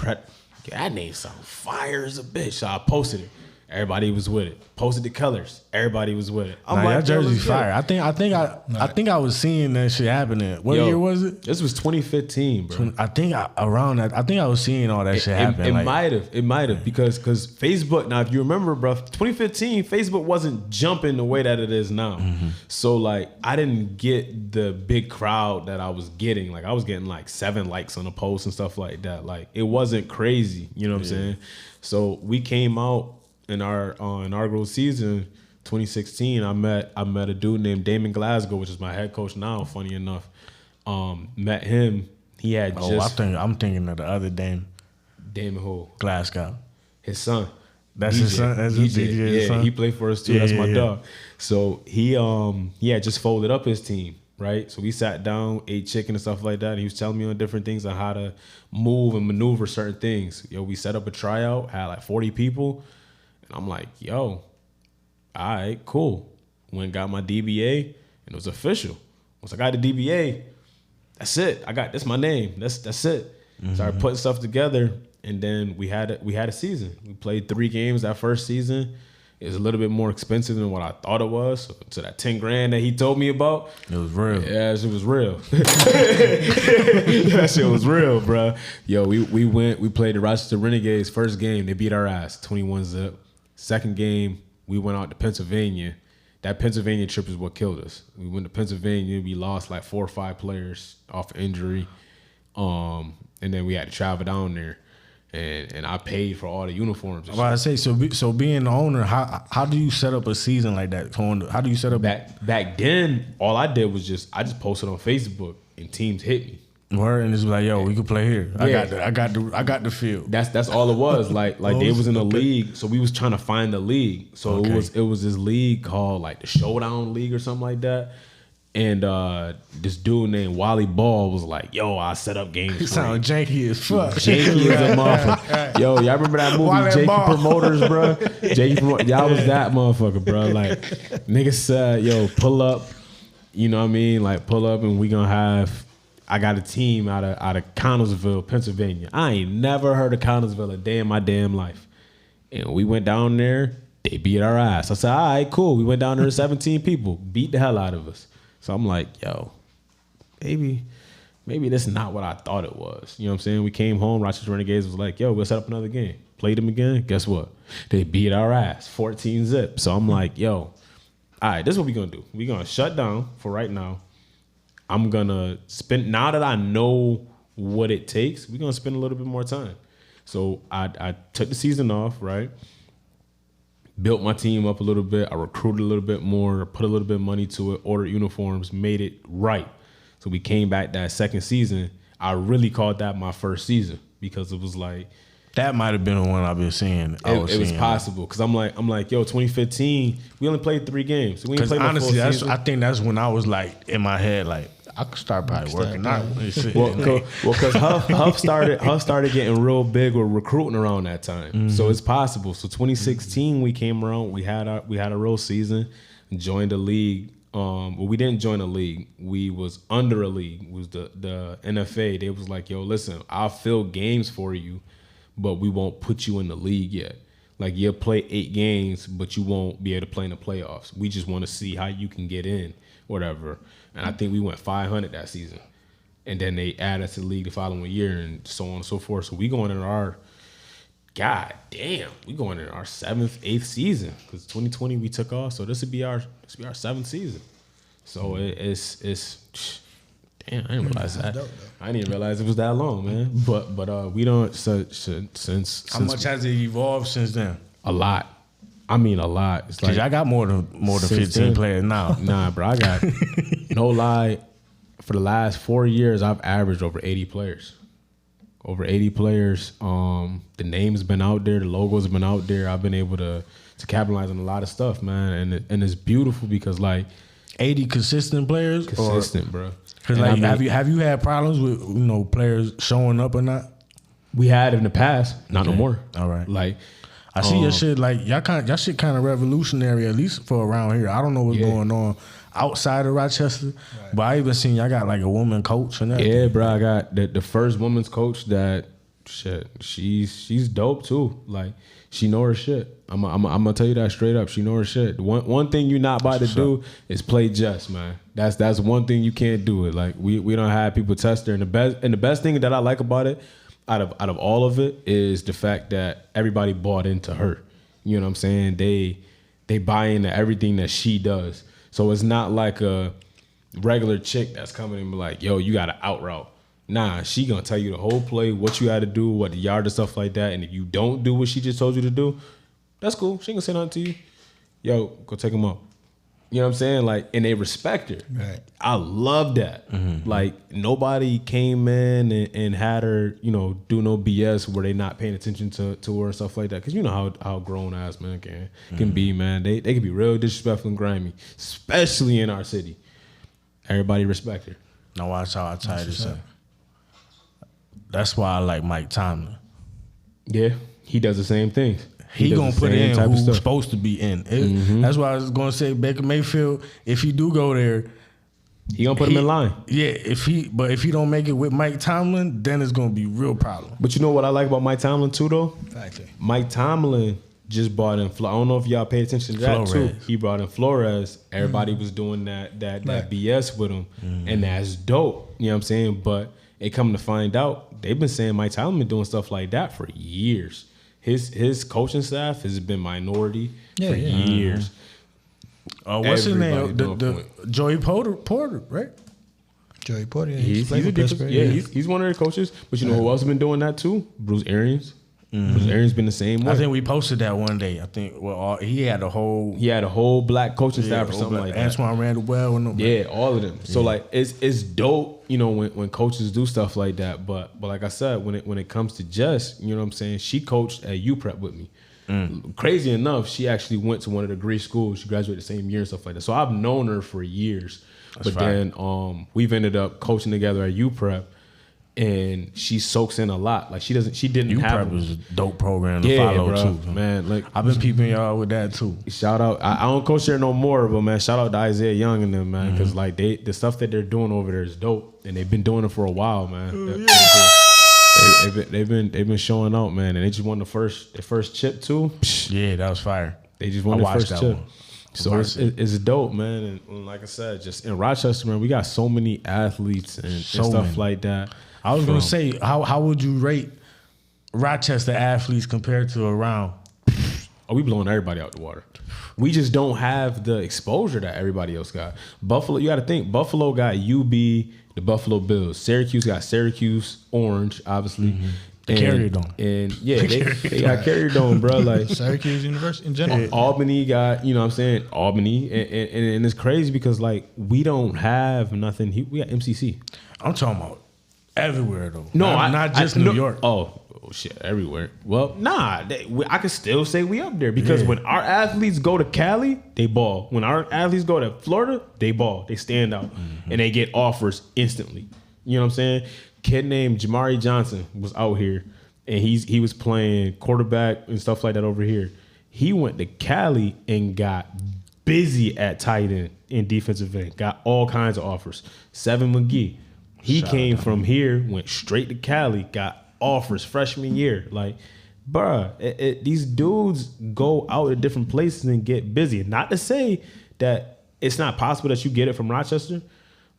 that name sounds fire as a bitch. So I posted it. Everybody was with it. Posted the colors. Everybody was with it. I'm that jersey's fire. I think I was seeing that shit happening. What year was it? This was 2015, bro. I think I was seeing all that shit happen. It might have because Facebook. Now, if you remember, bro, 2015, Facebook wasn't jumping the way that it is now. Mm-hmm. So like, I didn't get the big crowd that I was getting. Like, I was getting like 7 likes on a post and stuff like that. Like, it wasn't crazy. You know what I'm saying? So we came out in our inaugural season, 2016. I met a dude named Damon Glasgow, which is my head coach now. Funny enough, met him. He had I'm thinking of the other Damon. Damon who? Glasgow. His son. That's DJ. His son. That's his DJ. Yeah, son? He played for us too. That's my dog. So he had just folded up his team. Right, so we sat down, ate chicken and stuff like that. And he was telling me on different things on how to move and maneuver certain things. We set up a tryout, had like 40 people. And I'm like, yo, all right, cool. Went and got my DBA, and it was official. Once I got the DBA, that's it. That's my name. That's it. Mm-hmm. Started putting stuff together, and then we had a season. We played 3 games that first season. It was a little bit more expensive than what I thought it was. So that $10,000 that he told me about, it was real. Yeah, it was real. That shit was real, bro. Yo, we played the Rochester Renegades first game. They beat our ass, 21-0. Second game, we went out to Pennsylvania. That Pennsylvania trip is what killed us. We went to Pennsylvania. We lost like 4 or 5 players off injury. And then we had to travel down there. And I paid for all the uniforms. Well, I say so being the owner, how do you set up a season like that? How do you set up back then? All I did was I just posted on Facebook and teams hit me. Word, and it's like, yo, we could play here. Yeah. I got the field. That's all it was. Like they was in a league, so we was trying to find the league. So it was this league called like the Showdown League or something like that. And this dude named Wally Ball was like, yo, I set up games. He sound janky as fuck. Janky as a motherfucker. Yo, y'all remember that movie, Janky Promoters, bro? Janky Promoters. Y'all was that motherfucker, bro. Like, niggas said, yo, pull up. You know what I mean? Like, pull up and we gonna have, I got a team out of Connellsville, Pennsylvania. I ain't never heard of Connellsville a day in my damn life. And we went down there, they beat our ass. I said, all right, cool. We went down there 17 people, beat the hell out of us. So I'm like, yo, maybe that's not what I thought it was. You know what I'm saying? We came home, Rochester Renegades was like, yo, we'll set up another game. Played them again. Guess what? They beat our ass, 14-0. So I'm like, yo, all right, this is what we're going to do. We're going to shut down for right now. I'm going to spend, now that I know what it takes, we're going to spend a little bit more time. So I took the season off, right? Built my team up a little bit. I recruited a little bit more, put a little bit of money to it, ordered uniforms, made it right. So we came back that second season. I really called that my first season because it was like, that might have been the one I've been seeing. It was possible because I'm like, yo, 2015, we only played 3 games. So we didn't play honestly, the full season. I think that's when I was like in my head, like I could start probably working out. Well, because Huff started getting real big with recruiting around that time. Mm-hmm. So it's possible. So 2016 we came around. We had a real season. Joined the league. Well, we didn't join a league. We was under a league. It was the NFA. They was like, yo, listen, I'll fill games for you, but we won't put you in the league yet. Like, you'll play 8 games, but you won't be able to play in the playoffs. We just want to see how you can get in, whatever. And I think we went 500 that season. And then they added us to the league the following year and so on and so forth. So we going in our, God damn, we going in our 7th, 8th season. Because 2020 we took off. So this would be our 7th season. So it's damn, I didn't realize that. I didn't even realize it was that long, man. But we don't since how much has it evolved since then? A lot. I mean, a lot. It's like I got more than 15 players now. Nah, bro, I got no lie. For the last 4 years, I've averaged over 80 players. Over 80 players. The name's been out there. The logo's been out there. I've been able to capitalize on a lot of stuff, man. And it's beautiful because like 80 consistent players. Consistent, bro. Because like, have you had problems with players showing up or not? We had in the past, not no more. All right. Like, I see your shit. Like y'all shit kind of revolutionary, at least for around here. I don't know what's going on outside of Rochester, but I even seen y'all got like a woman coach and that. Yeah, bro. I got the first women's coach that shit, she's dope too. Like she know her shit. I'm gonna tell you that straight up. She know her shit. One thing you're not about to do is play just, man. That's one thing you can't do it. Like we don't have people test her. And the best thing that I like about it, out of all of it, is the fact that everybody bought into her. You know what I'm saying? They buy into everything that she does. So it's not like a regular chick that's coming and be like, yo, you got to out route. Nah, she gonna tell you the whole play, what you got to do, what the yard and stuff like that. And if you don't do what she just told you to do, that's cool. She ain't gonna say nothing to you. Yo, go take him out. You know what I'm saying? Like, and they respect her. Right. I love that. Like, nobody came in and had her, you know, do no BS where they not paying attention to her and stuff like that. Because you know how grown ass men can be, man. They can be real disrespectful and grimy, especially in our city. Everybody respect her. Now watch how I tie this up. That's why I like Mike Tomlin. Yeah, he does the same thing. He does gonna the put same in type of who's stuff. supposed to be in. That's why I was gonna say Baker Mayfield. If he do go there, He gonna put him in line. Yeah, if he don't make it with Mike Tomlin, then it's gonna be real problem. But you know what I like about Mike Tomlin too, though? Factory. Mike Tomlin just brought in. I don't know if y'all pay attention to that Flores. too. He brought in Flores. Everybody was doing that BS with him, and that's dope. You know what I'm saying? But it come to find out, they've been saying Mike Tomlin been doing stuff like that for years. His coaching staff has been minority for years. What's his name? Everybody doing The Joey Porter, right? Joey Porter. He's a different, he's one of their coaches. But you know who else has been doing that too? Bruce Arians. Bruce Arians been the same way. I think we posted that one day. I think he had a whole black coaching staff or something like that. Antoine Randall and yeah, all of them. So like it's dope, you know, when coaches do stuff like that. But like I said, when it comes to Jess, you know what I'm saying, she coached at UPrep with me. Crazy enough, she actually went to one of the great schools. She graduated the same year and stuff like that. So I've known her for years. Then we've ended up coaching together at UPrep. And she soaks in a lot. Like she didn't have. UPrep was a dope program to follow too, man. Like I've been peeping y'all with that too. Shout out. I don't coach there no more, but man, shout out to Isaiah Young and them, man, because like the stuff that they're doing over there is dope, and they've been doing it for a while, man. They've been showing out, man, and they just won their first chip too. Yeah, that was fire. They just won their first chip. One. So it's dope, man, and like I said, just in Rochester, man, we got so many athletes and stuff like that. I was gonna say, how would you rate Rochester athletes compared to around? Oh, we blowing everybody out the water. We just don't have the exposure that everybody else got. Buffalo, you got to think. Buffalo got UB, the Buffalo Bills. Syracuse got Syracuse Orange, obviously. The Carrier Dome. And yeah, they got Carrier Dome, bro. Like Syracuse University in general. Albany got, you know what I'm saying, Albany. And it's crazy because like we don't have nothing. We got MCC. I'm talking about everywhere though. No, not just New York. Oh shit, everywhere. Well, nah, I can still say we up there because when our athletes go to Cali, they ball. When our athletes go to Florida, they ball. They stand out and they get offers instantly. You know what I'm saying? Kid named Jamari Johnson was out here and he was playing quarterback and stuff like that over here. He went to Cali and got busy at tight end in defensive end. Got all kinds of offers. Seven McGee. He came from here, went straight to Cali, got offers freshman year. Like, bruh, these dudes go out to different places and get busy. Not to say that it's not possible that you get it from Rochester,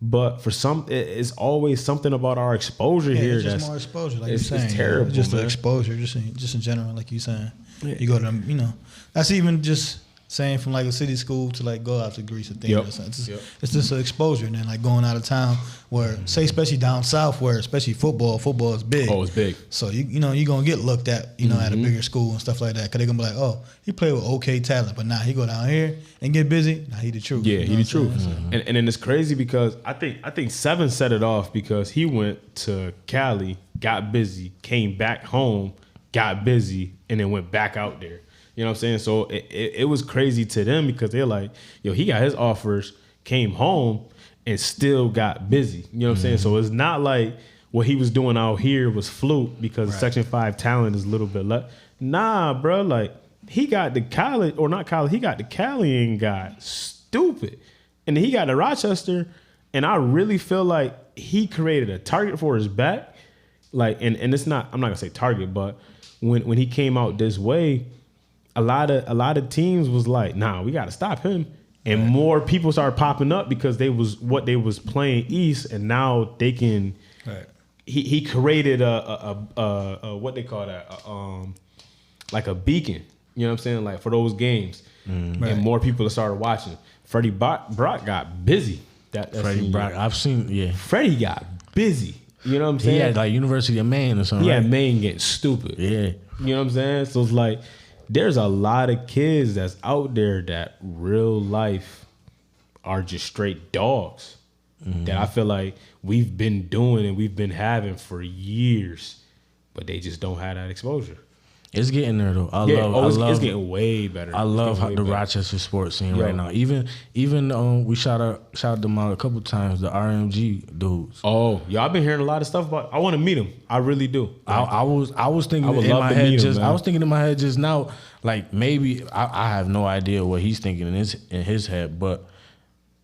but for some, it's always something about our exposure here. It's just more exposure, like you're saying. It's terrible. Just the man. exposure, just in general, like you're saying. Yeah. You go to them, you know, that's even just saying from like a city school to like go out to Greece and things. It's just an exposure, and then like going out of town where, say, especially down south, where especially football is big. Oh, it's big. So you know you're gonna get looked at, you know, at a bigger school and stuff like that. Cause they're gonna be like, oh, he played with okay talent, but now he go down here and get busy. Now he the truth. Yeah, you know he the truth. And then it's crazy because I think Seven set it off because he went to Cali, got busy, came back home, got busy, and then went back out there. You know what I'm saying? So it was crazy to them because they're like, yo, he got his offers, came home, and still got busy. You know what I'm saying? So it's not like what he was doing out here was fluke because Section 5 talent is a little bit less. Nah, bro, like he got to college, or not college, he got to Cali and got stupid. And then he got to Rochester, and I really feel like he created a target for his back. Like, and it's not, I'm not gonna say target, but when he came out this way, a lot of teams was like, nah, we gotta stop him. And more people started popping up because they was playing East, and now they can. Right. He created a what they call that, like a beacon. You know what I'm saying? Like for those games, and more people started watching. Freddie Brock got busy. Freddie Brock, I've seen. Yeah, Freddie got busy. You know what I'm saying? He had like University of Maine or something. He had Maine getting stupid. Yeah, you know what I'm saying? So it's like, there's a lot of kids that's out there that real life are just straight dogs that I feel like we've been doing and we've been having for years, but they just don't have that exposure. It's getting there though. It's getting way better. I love the Rochester sports scene right now. Even we shout them out a couple times. The RMG dudes. Oh, y'all been hearing a lot of stuff about. I want to meet them. I really do. I was thinking in my head just. I was thinking in my head just now. Like maybe I have no idea what he's thinking in his head, but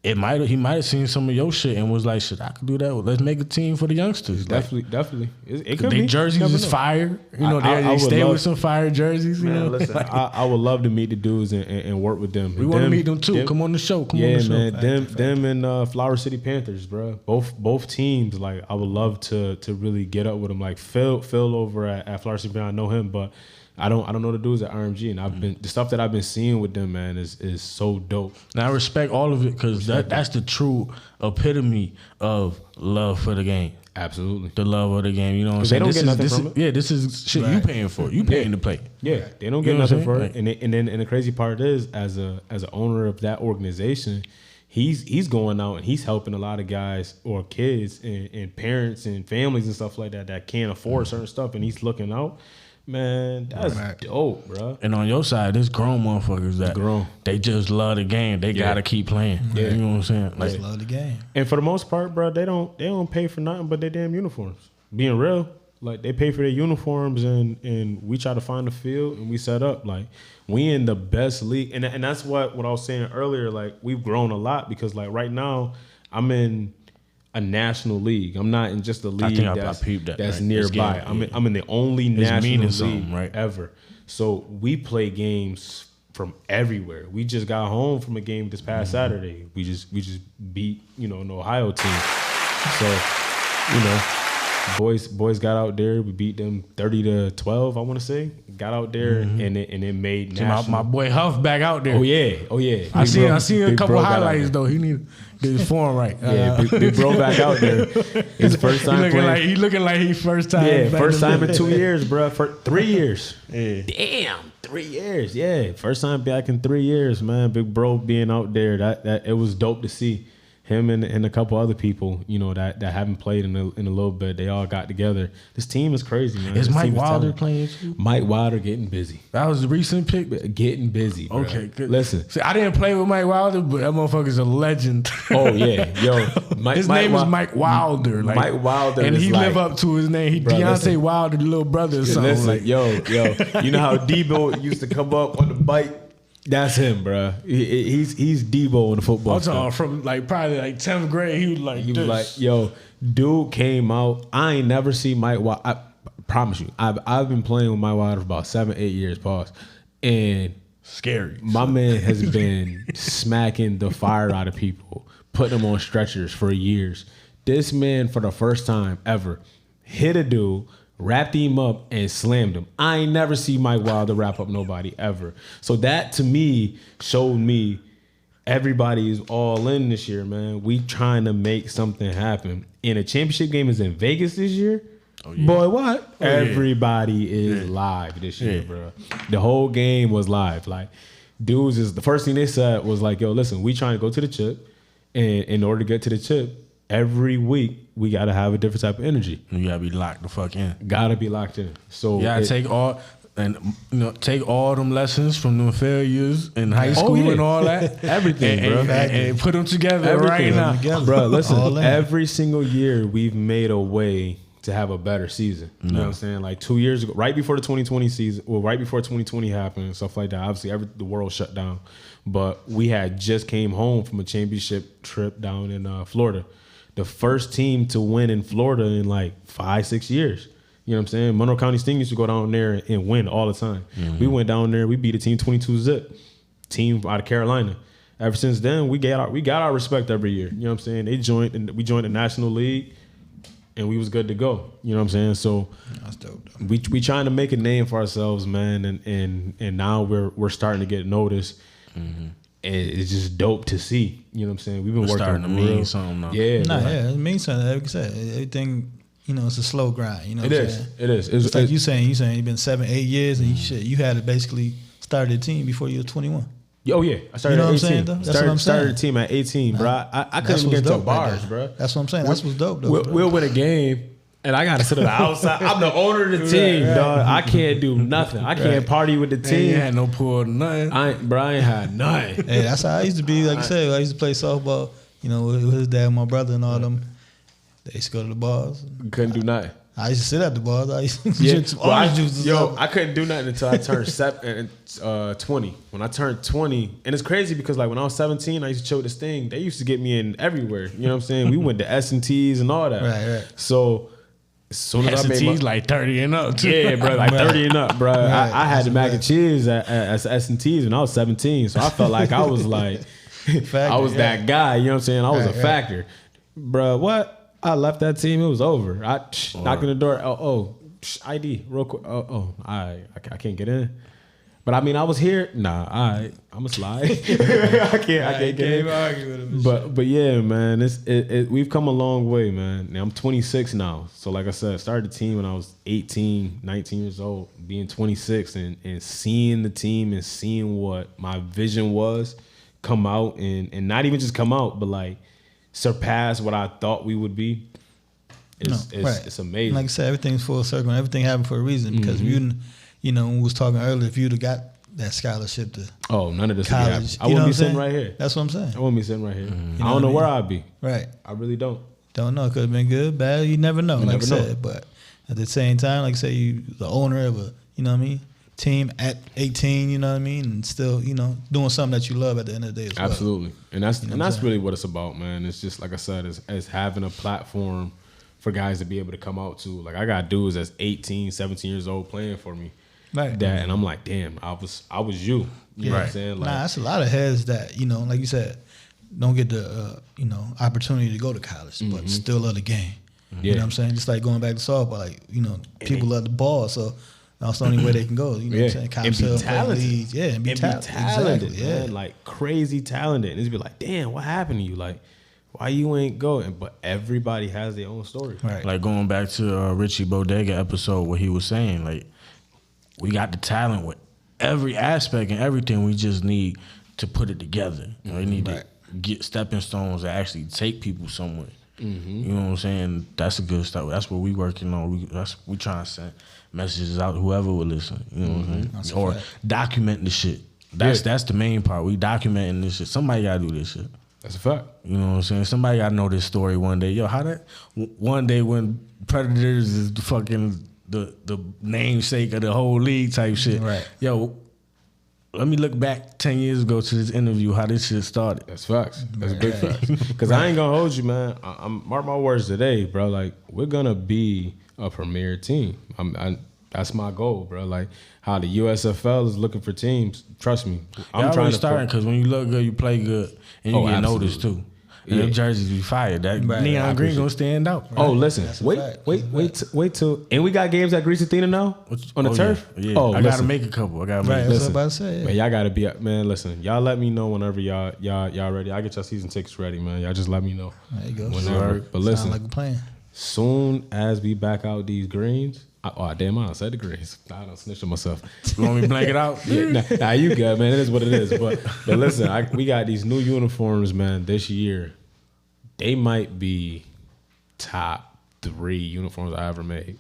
he might have seen some of your shit and was like, shit, I could do that. Let's make a team for the youngsters. Definitely. It could be. Their jerseys is fire. You know, they stay with some fire jerseys. You know, listen, I would love to meet the dudes and work with them. We want to meet them too. Come on the show. Come on the show. Man. Them and Flower City Panthers, bro. Both teams. Like I would love to really get up with them. Like Phil over at Flower City Panthers, I know him, but I don't know the dudes at RMG, and the stuff that I've been seeing with them, man, is so dope. And I respect all of it because that's the true epitome of love for the game. Absolutely, the love of the game. You know what I'm saying? They don't get nothing from it. Yeah, this is shit you paying for. You paying to play. Yeah, they don't get nothing for it. And then the crazy part is, as an owner of that organization, he's going out and he's helping a lot of guys or kids and parents and families and stuff like that can't afford certain stuff, and he's looking out. Man, that's dope, bro. And on your side, there's grown motherfuckers that they just love the game. They gotta keep playing. Yeah. You know what I'm saying? Like, love the game. And for the most part, bro, they don't pay for nothing but their damn uniforms. Being real, like they pay for their uniforms, and we try to find the field and we set up. Like we in the best league, and that's what I was saying earlier. Like we've grown a lot because like right now I'm in a national league. I'm not in just a league that's right? nearby. I'm in the only national league ever. So we play games from everywhere. We just got home from a game this past Saturday. We just beat an Ohio team. So boys got out there. We beat them 30-12. I want to say got out there and it made national. My boy Huff back out there. Oh yeah. I see a couple highlights though. He need to get his form right. Yeah, big bro back out there. His first time he looking like he first time. Yeah, first time in 2 years, bro. For 3 years. Yeah. Damn, 3 years. Yeah, first time back in 3 years, man. Big bro being out there. That it was dope to see. Him and a couple other people, that haven't played in a little bit, they all got together. This team is crazy, man. Is Mike Wilder playing too? Mike Wilder getting busy. That was the recent pick? Getting busy, bro. Okay, good. Listen. See, I didn't play with Mike Wilder, but that motherfucker's a legend. Oh, yeah. Yo, his name is Mike Wilder. Like, Mike Wilder and is he live up to his name. He Deontay Wilder, the little brother or something. Listen, like. yo. You know how Debo used to come up on the bike? That's him, bro. He's Debo on the football. I'm talking from probably 10th grade. He was like, yo, dude came out. I ain't never seen Mike Wilder. I promise you, I've been playing with Mike Wilder for about 7-8 years. Pause. And scary. My man has been smacking the fire out of people, putting them on stretchers for years. This man, for the first time ever, hit a dude, wrapped him up and slammed him. I ain't never see Mike Wilder wrap up nobody ever. So that to me showed me everybody is all in this year, man. We trying to make something happen. And a championship game is in Vegas this year. Oh, yeah. Boy, what? Oh, everybody is live this year, bro. The whole game was live. Like, dudes is the first thing they said was like, yo, listen, we trying to go to the chip. And in order to get to the chip, every week we gotta have a different type of energy. You gotta be locked the fuck in. Gotta be locked in. So you gotta take all them lessons from them failures in high school and all that. Everything, bro. And put them together right now. Bro, listen, every single year we've made a way to have a better season. You know what I'm saying? Like 2 years ago, right before the 2020 season, right before 2020 happened and stuff like that, obviously the world shut down. But we had just came home from a championship trip down in Florida. The first team to win in Florida in 5-6 years. You know what I'm saying? Monroe County Sting used to go down there and win all the time. We went down there, we beat a team 22-zip, team out of Carolina. Ever since then, we got our respect every year. You know what I'm saying? We joined the National League, and we was good to go. You know what I'm saying? So That's dope, though. we trying to make a name for ourselves, man, and now we're starting to get noticed. And it's just dope to see. You know what I'm saying? We've been working starting to mean something now. Yeah, It means something. Like I said, everything. It's a slow grind. You know what I'm saying? It is. It's like you saying you've been 7-8 years, and you had to basically start a team before you were 21. Oh yeah, I started You know at what I'm 18. saying, though? That's what I'm Started saying. a team at 18, bro. I couldn't even get to bars, bro. That's what I'm saying. That's what's dope, though. We'll win a game, and I got to sit on the outside. I'm the owner of the team, dog. I can't do nothing. I can't party with the team. You had no pull, nothing. I ain't had nothing. Hey, that's how I used to be. Like I said, I used to play softball. With his dad, and my brother, and all them. They used to go to the bars. Couldn't do nothing. I used to sit at the bars. I used to drink some orange juice. I couldn't do nothing until I turned 20. When I turned 20, and it's crazy because like when I was 17, I used to chill with this thing. They used to get me in everywhere. You know what I'm saying? We went to S&T's and all that. Right. So as soon as I made S&T's like 30 and up, too. Yeah, bro, like 30 and up, bro. Right. I had the mac and cheese at S&T's when I was 17, so I felt like I was like, I was that guy. You know what I'm saying? I was a factor, bro. What? I left that team. It was over. I knocked on the door. ID real quick. I can't get in. But I mean, I was here. Nah, I'm a slide. I can't get in. Argue with him. But yeah, man, we've come a long way, man. Now, I'm 26 now. So like I said, I started the team when I was 18, 19 years old. Being 26 and seeing the team and seeing what my vision was come out and not even just come out, but like surpass what I thought we would be. It's amazing. Like I said, everything's full circle. Everything happened for a reason. Because if when we was talking earlier, if you'd have got that scholarship to none of this college, would happen. I wouldn't be sitting right here. That's what I'm saying. I wouldn't be sitting right here. I don't know where I'd be. Right. I really don't. Don't know. It could have been good, bad. You never know. Like I said, know. but at the same time, like I say, you the owner of a team at 18. And still doing something that you love at the end of the day as well. Absolutely. And that's really what it's about, man. It's just like I said, is having a platform for guys to be able to come out to. Like I got dudes that's 18, 17 years old playing for me. Right. And I'm like, damn, I was you. You know what I'm saying? Like, that's a lot of heads that, like you said, don't get the opportunity to go to college, but still love the game. You know what I'm saying? Just like going back to softball, like, people love the ball, so that's the only way they can go. You know what I'm saying? And be talented. And be talented. Exactly. Man. Like crazy talented. And it's be like, damn, what happened to you? Like, why you ain't going? But everybody has their own story. Right. Like going back to Richie Bodega episode where he was saying, like, we got the talent with every aspect and everything. We just need to put it together. We need to get stepping stones that actually take people somewhere. You know what I'm saying? That's a good stuff. That's what we working on. We trying to send messages out whoever will listen. You know what I'm saying? Or document the shit. That's the main part. We documenting this shit. Somebody gotta do this shit. That's a fact. You know what I'm saying? Somebody gotta know this story one day. Yo, how that one day when Predators is the fucking the namesake of the whole league type shit. Right. Yo, let me look back 10 years ago to this interview, how this shit started. That's facts. That's big facts. Because I ain't gonna hold you, man. I'm mark my words today, bro. Like, we're gonna be a premier team. That's my goal, bro. Like how the USFL is looking for teams. Trust me, I'm trying to start because when you look good, you play good, and you get noticed too. And them jerseys be fired. That neon green gonna stand out. Right. Oh, listen, wait till, and we got games at Greasy Theater now on the turf. Yeah, I gotta make a couple. I gotta make. That's what I'm about to say. Man, y'all gotta be man. Listen, y'all let me know whenever y'all ready. I get y'all season tickets ready, man. Y'all just let me know. There you go. Whenever. But listen, sound like a plan. Soon as we back out these greens. Damn, I said the greens. I don't snitch on myself. You want me to blank it out? Nah, you good, man. It is what it is. But listen, we got these new uniforms, man, this year. They might be top 3 uniforms I ever made.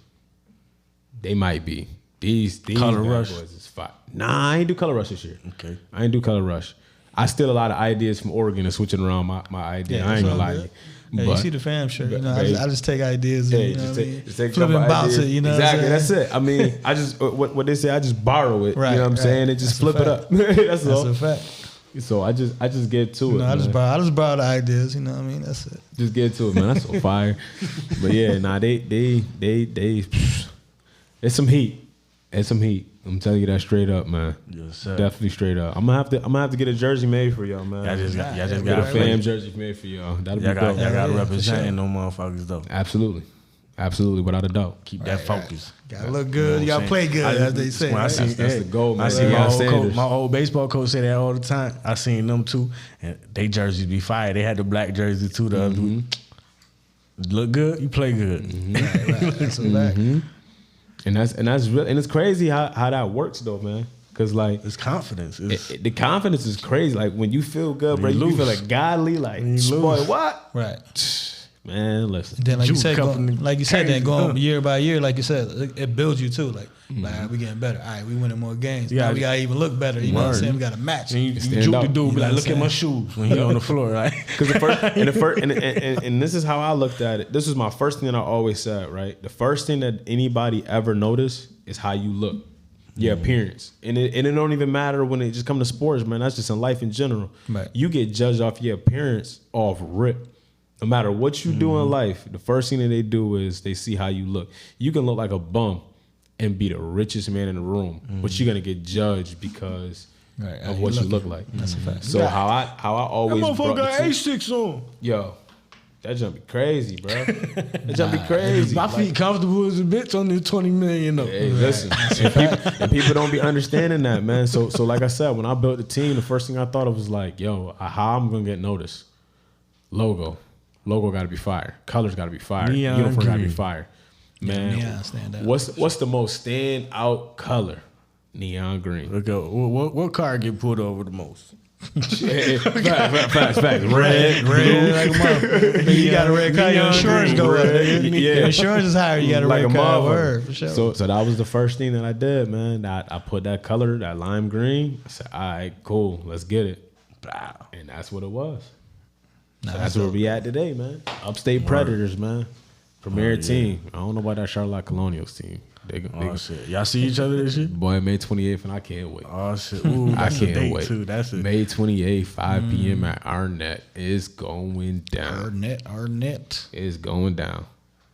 They might be. These Color Rush boys is fire. Nah, I ain't do Color Rush this year. Okay. I ain't do Color Rush. I steal a lot of ideas from Oregon and switching around my idea. Yeah, I ain't gonna lie to you. Yeah, you see the Pham shirt. I just take ideas. Yeah, and, just take flip and bounce it. You know exactly. What I'm saying? That's it. I mean, I just what they say. I just borrow it. Right, you know what I'm saying? And just flip it up. That's all. That's a fact. So I just get to it. I just borrow the ideas. You know what I mean? That's it. Just get to it, man. That's so fire. But yeah, nah, they It's some heat. It's some heat. I'm telling you that straight up, man. Yes, sir. Definitely straight up. I'm gonna have to get a jersey made for y'all, man. Y'all just got get a to Pham jersey made for y'all. That'll be Y'all dope. got to represent no motherfuckers though. Absolutely, without a doubt. Keep that focus. Gotta look good. You gotta play good, as they say. When I Right? see, That's the goal, man. I see Sanders. my old baseball coach say that all the time. I seen them too, and they jerseys be fire. They had the black jersey too the other week. Look good, you play good. Right. That's a fact. And that's real. And it's crazy how that works though, man. Cause like It's confidence. the confidence is crazy. Like when you feel good, bro, you you feel lose. like godly. Like you boy, lose. what? Right. Man, listen. Then, like you Juke said, company then going crazy. year by year, like you said, it builds you too. Like, we getting better. All right, we winning more games. Yeah, Now we gotta even look better. You know what I'm saying? We got to match. And you Stand juke out. the dude, You be know like, what look I'm at my saying? shoes when he on the floor, right? Because and this is how I looked at it. This was my first thing that I always said, right? The first thing that anybody ever notice is how you look, your appearance, and it don't even matter when it just come to sports, man. That's just in life in general. Right. You get judged off your appearance off rip. No matter what you do in life, the first thing that they do is they see how you look. You can look like a bum and be the richest man in the room, but you're gonna get judged because of what you look like. That's a fact. So how I always brought the two- A6 on. Yo, that jump be crazy, bro. That jump be crazy. My feet comfortable as a bitch on this 20 million though. Hey, listen, and people don't be understanding that, man. So like I said, when I built the team, the first thing I thought of was like, yo, how I'm gonna get noticed? Logo got to be fire. Colors got to be fire. Neon Uniform got to be green. fire. Man, neon stand out. what's the most stand out color? Neon green. Look up. What car get pulled over the most? Facts. Red. Red like a mother. You got a red car, your insurance go up. Red. Yeah. Your insurance is higher. You got a Like red a car. motherfucker. Word, for sure. So that was the first thing that I did, man. I put that color, that lime green. I said, all right, cool, let's get it. Wow. And that's what it was. So that's where we at today, man. Upstate Predators, man. Premier team. I don't know about that Charlotte Colonials team. They Shit. Y'all see each other this shit? boy, May 28th, and I can't wait. Oh shit. Ooh, I that's a can't date wait. too. That's it. May 28th, 5 p.m. at Arnett. It's going down. Arnett. It's going down.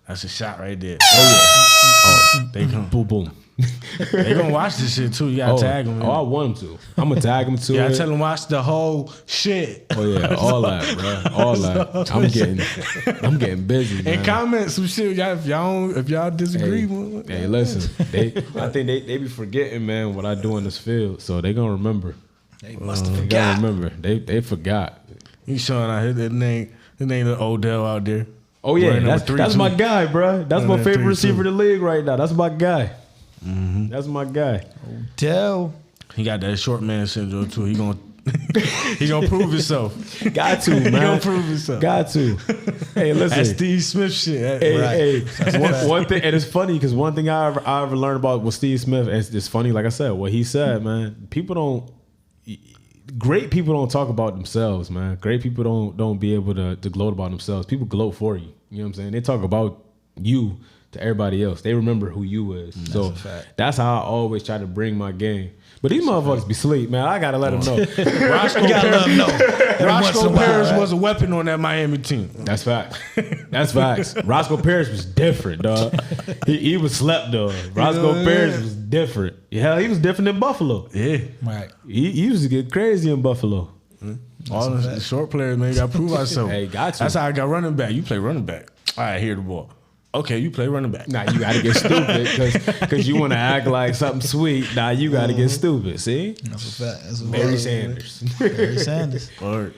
That's a shot right there. Oh, They come. boom, boom. They gonna watch this shit too. You gotta tag them. Oh, I want them to. I'm gonna tag them to You gotta it. tell them watch the whole shit. Oh yeah, all that, bro. All that. I'm getting busy, man. And comment some shit. Y'all, if y'all disagree with Hey, listen. I think they be forgetting, man, what I do in this field. So they gonna remember. They must have They forgot. gotta remember. They forgot. you showing out his name the Odell out there. Oh yeah, Wearing number that's 3-2. my guy, bro. That's my Wearing favorite 3-2. receiver in the league right now. That's my guy. That's my guy. Dell. He got that short man syndrome too. He gonna prove himself. Got to, man. He gonna prove himself. Got to. Hey, listen. That's Steve Smith shit. Hey, one thing, and it's funny because one thing I ever learned about with Steve Smith, and it's funny, like I said, what he said, man. Great people don't talk about themselves, man. Great people don't be able to gloat about themselves. People gloat for you. You know what I'm saying? They talk about you to everybody else. They remember who you is. So that's how I always try to bring my game. But these motherfuckers be sleep, man. I gotta let them know. Roscoe Parrish was a weapon on that Miami team. That's facts. That's facts. Roscoe Parrish was different, dog. He was slept, dog. Roscoe Parrish was different. Yeah, he was different in Buffalo. Yeah. Right. He used to get crazy in Buffalo. All the short players, man, got to prove ourselves. Hey, got to. That's how I got running back. You play running back. All right, here the ball. Okay, you play running back. Nah, you gotta get stupid because you want to act like something sweet. Nah, you gotta get stupid. See, That's a fact. That's a Barry fact. Sanders. Barry Sanders. Or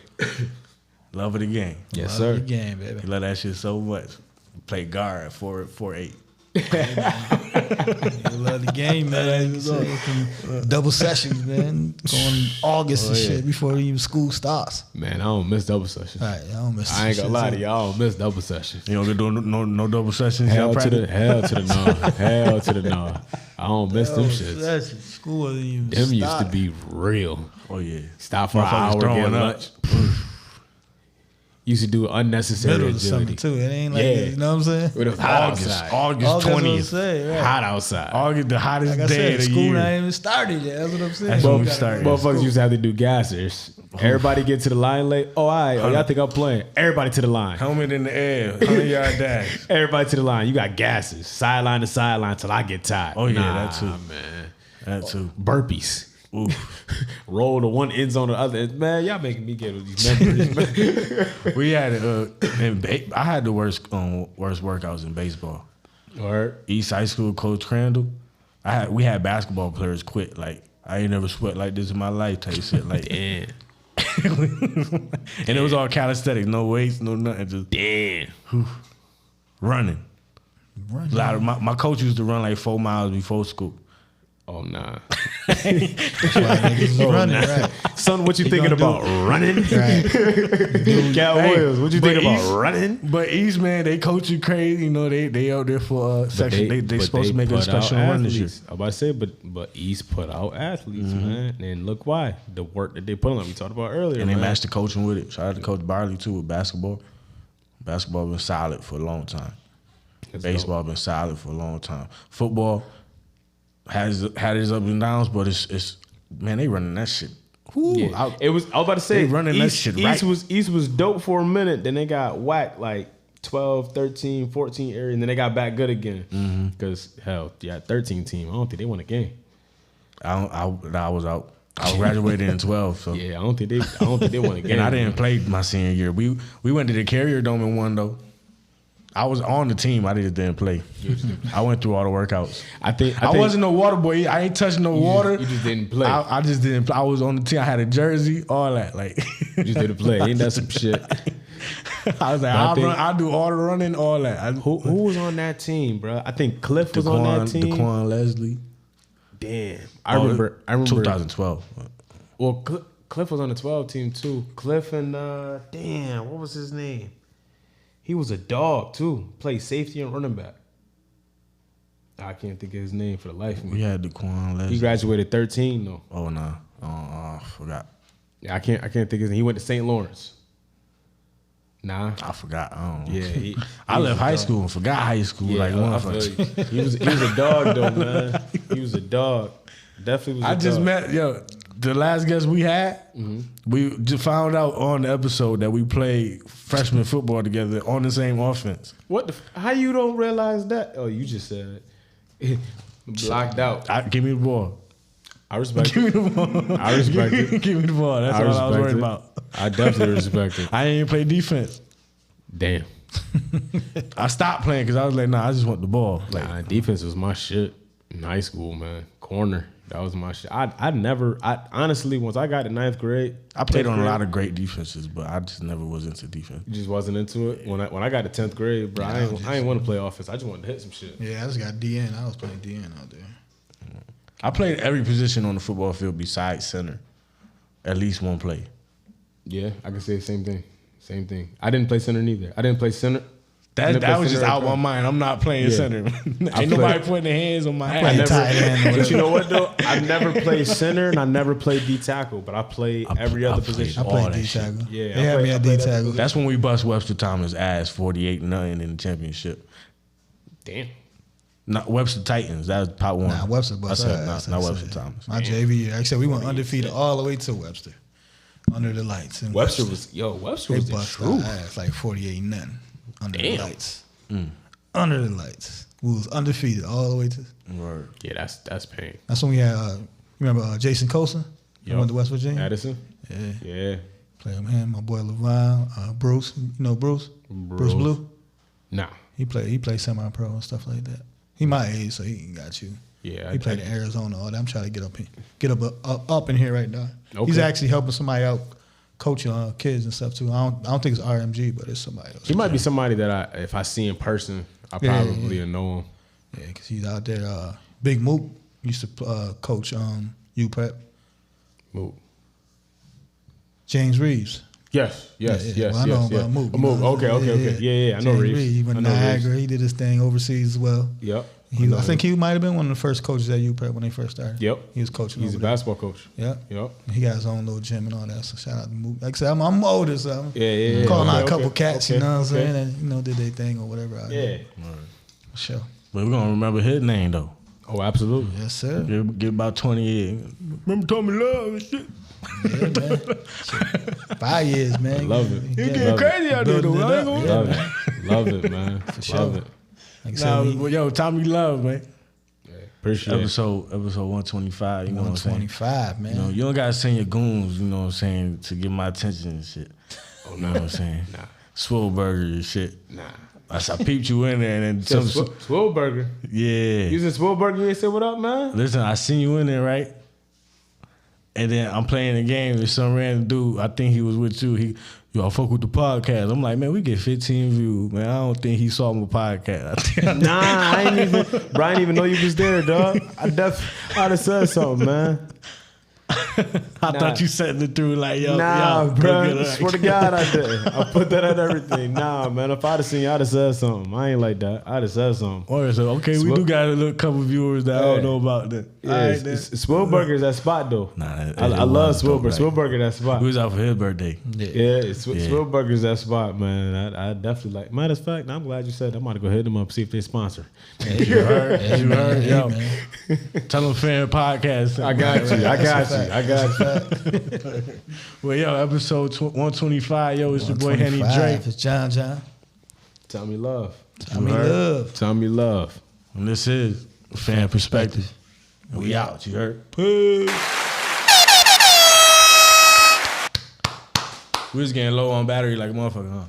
love of the game. Yes, Love sir. the game, baby. You love that shit so much. You play guard 4'8". You love the game, man. You say, some double sessions, man. Going August and shit before even school starts. Man, I don't miss double sessions. All right, I don't miss. I ain't gonna lie to you. I don't miss double sessions. You don't get doing no double sessions. Hell y'all to the practice? no. Hell to the no. I don't miss them shits. That's school wasn't even Them used to started. be real. Oh yeah. Stop for an Motherfuckers hour, get throwing up. lunch. Used to do unnecessary middle of summer agility. too. It ain't like Yeah. you know what I'm saying. It was hot August outside. August That's what I'm 20th. saying, right. Hot outside. August, the hottest Like I day said, of the school year. not even started yet. That's what I'm saying. That's when we started. Motherfuckers used to have to do gassers. Everybody get to the line late. Oh, all right. Oh, y'all think I'm playing? Everybody to the line. Helmet in the air, 100-yard dash. Everybody to the line. You got gases. Sideline to sideline till I get tired. Oh, yeah, nah, that too. Man. That too. Burpees. Oof. Roll to one end zone to the other. Man, y'all making me get these memories, man. We had I had the worst workouts in baseball. Or East High School, Coach Crandall. We had basketball players quit. Like, I ain't never sweat like this in my life type shit. Like, damn. And it was all calisthenics, no weights, no nothing, just running. A lot of my coach used to run like 4 miles before school. Oh, nah. That's why niggas running, right? Son, what you thinking about? Running? Right. Cal Williams, what you thinking about? Running? But East, man, they coach you crazy. You know, they out there for section. They supposed to make a special run this year. I was about to say, but East put out athletes, man. And look why. The work that they put on. We talked about earlier. And they matched the coaching with it. Shout out to Coach Barley, too, with basketball. Basketball been solid for a long time. Baseball been solid for a long time. Football has had its ups and downs, but it's man, they running that shit. Whew, yeah. I was about to say, running that shit right. East was dope for a minute, then they got whacked like 12, 13, 14 area, and then they got back good again. Because hell, 13 team. I don't think they won a game. I was out. I graduated in 12. So yeah, I don't think they won a game. And I didn't play my senior year. We went to the Carrier Dome and won though. I was on the team. I just didn't play. I went through all the workouts. I think wasn't no water boy. I ain't touching no water. You just didn't play. I just didn't play. I was on the team. I had a jersey, all that. Like you just didn't play. Ain't that some shit? I was like, I'll do all the running, all that. Who was on that team, bro? I think Cliff was on that team. Daquan Leslie. Damn, I remember 2012. Well, Cliff was on the 12 team too. Cliff and damn, what was his name? He was a dog too. Played safety and running back. I can't think of his name for the life of me. We had Daquan Leslie. He graduated 13 though. Oh no, I forgot. Yeah, I can't think of his name. He went to St. Lawrence. Nah, I forgot. I don't know. Yeah, I left high school and forgot high school. Yeah, like motherfuckers. He was a dog though, man. He was a dog. Definitely was. I just met the last guest we had. We just found out on the episode that we played freshman football together on the same offense. What how you don't realize that? Oh, you just said it. Blocked out. Give me the ball. I respect Give me it. the ball. I respect it. Give me the ball. That's all I was worried about. I definitely respect it. I didn't even play defense. Damn. I stopped playing because I was like, nah, I just want the ball. Like, Nah, defense was my shit in high school, man. Corner. That was my shit. I honestly, once I got to 9th grade, I played on a lot of great defenses, but I just never was into defense. You just wasn't into it. When I got to 10th grade, bro, I ain't want to play offense. I just wanted to hit some shit. Yeah, I just got DN. I was playing DN out there. I played every position on the football field besides center. At least one play. Yeah, I can say the same thing. Same thing. I didn't play center neither. I didn't play center. That was just out of my mind. I'm not playing center. Ain't nobody putting their hands on my ass. But you know what though? I never played center and I never played D tackle, but I played every other position. I played D tackle. Yeah, they had me at D tackle. That's when we bust Webster Thomas' ass 48-0 in the championship. Damn. Not Webster Titans. That was part one. Nah, Webster bust our ass. Not Webster Thomas. My JV year. Like I said, we went undefeated all the way to Webster. Under the lights. And Webster was they the bust our ass like 48-0 under the lights. Mm. Under the lights. We was undefeated all the way to. Word. Yeah, that's pain. That's when we had, remember Jason Coulson? He went to West Virginia. Addison? Yeah. Played him, man, my boy Levine, Bruce. You know Bruce? Bruce Blue? Nah. He played semi-pro and stuff like that. He my age, so he got you. Yeah. He played in Arizona, all that. I'm trying to get up in here right now. Okay. He's actually helping somebody out, coaching kids and stuff too. I don't think it's RMG, but it's somebody else. He might be somebody that if I see in person, I probably know him. Yeah, because he's out there. Big Mook used to coach UPrep. Mook. James Reeves. Yes. Well, I know about Mook. Mook. Okay. Yeah. I know James Reeves. He went to Niagara. He did his thing overseas as well. Yep. I think he might have been one of the first coaches at UPrep when they first started. Yep. He was coaching. He's a basketball coach. Yep. Yep. He got his own little gym and all that. So shout out to Mook. Like I said, I'm older, so I'm Yeah. calling out a couple cats. You know what I'm saying? And did their thing or whatever. Yeah. For sure. But we're gonna remember his name though. Oh, absolutely. Yes, sir. Get about 20 years. Remember Tommy Love and shit. Yeah, man. Shit. 5 years, man. Love it. You getting crazy out there, though. I ain't gonna lie. Love it. Love it, man. For sure. Love it. Like I said, Nah, well, yo, Tommy Love, man. Appreciate it. Episode 125, you know what I'm saying? 125, man. You know, you don't gotta send your goons, you know what I'm saying, to get my attention and shit. Oh, You know what I'm saying? Nah. Swillburger and shit. Nah. I peeped you in there and then some. Swillburger. Yeah. Using Swillburger, you ain't say what up, man? Listen, I seen you in there, right? And then I'm playing the game and some random dude, I think he was with you. Yo, I fuck with the podcast. I'm like, man, we get 15 views, man. I don't think he saw my podcast. Nah, I ain't even. Bro, I didn't even know you was there, dog. I'd have said something, man. I thought you sent it through like, yo, Nah, yo, bro. Swear to God, I did. I put that on everything. Nah, man. If I'd have seen you, I'd have said something. I ain't like that. I'd have said something. Or so, okay, we do got a little couple viewers that I don't know about that. Yeah, All right, Swillburger's that spot though. Nah, I love Swillburger. Swillburger that spot. We was out for his birthday. Yeah, Swillburger's that spot, man. I definitely like. Matter of fact, I'm glad you said that. I'm about to go hit them up, see if they sponsor. You heard, yo. Tell them fan podcast. I got you. Well, yo, episode 125, yo, it's your boy Henny Drake. It's John. Tell me love. Tell me love. And this is Fan Perspective. And we out, you heard? Peace. We was getting low on battery like a motherfucker, huh?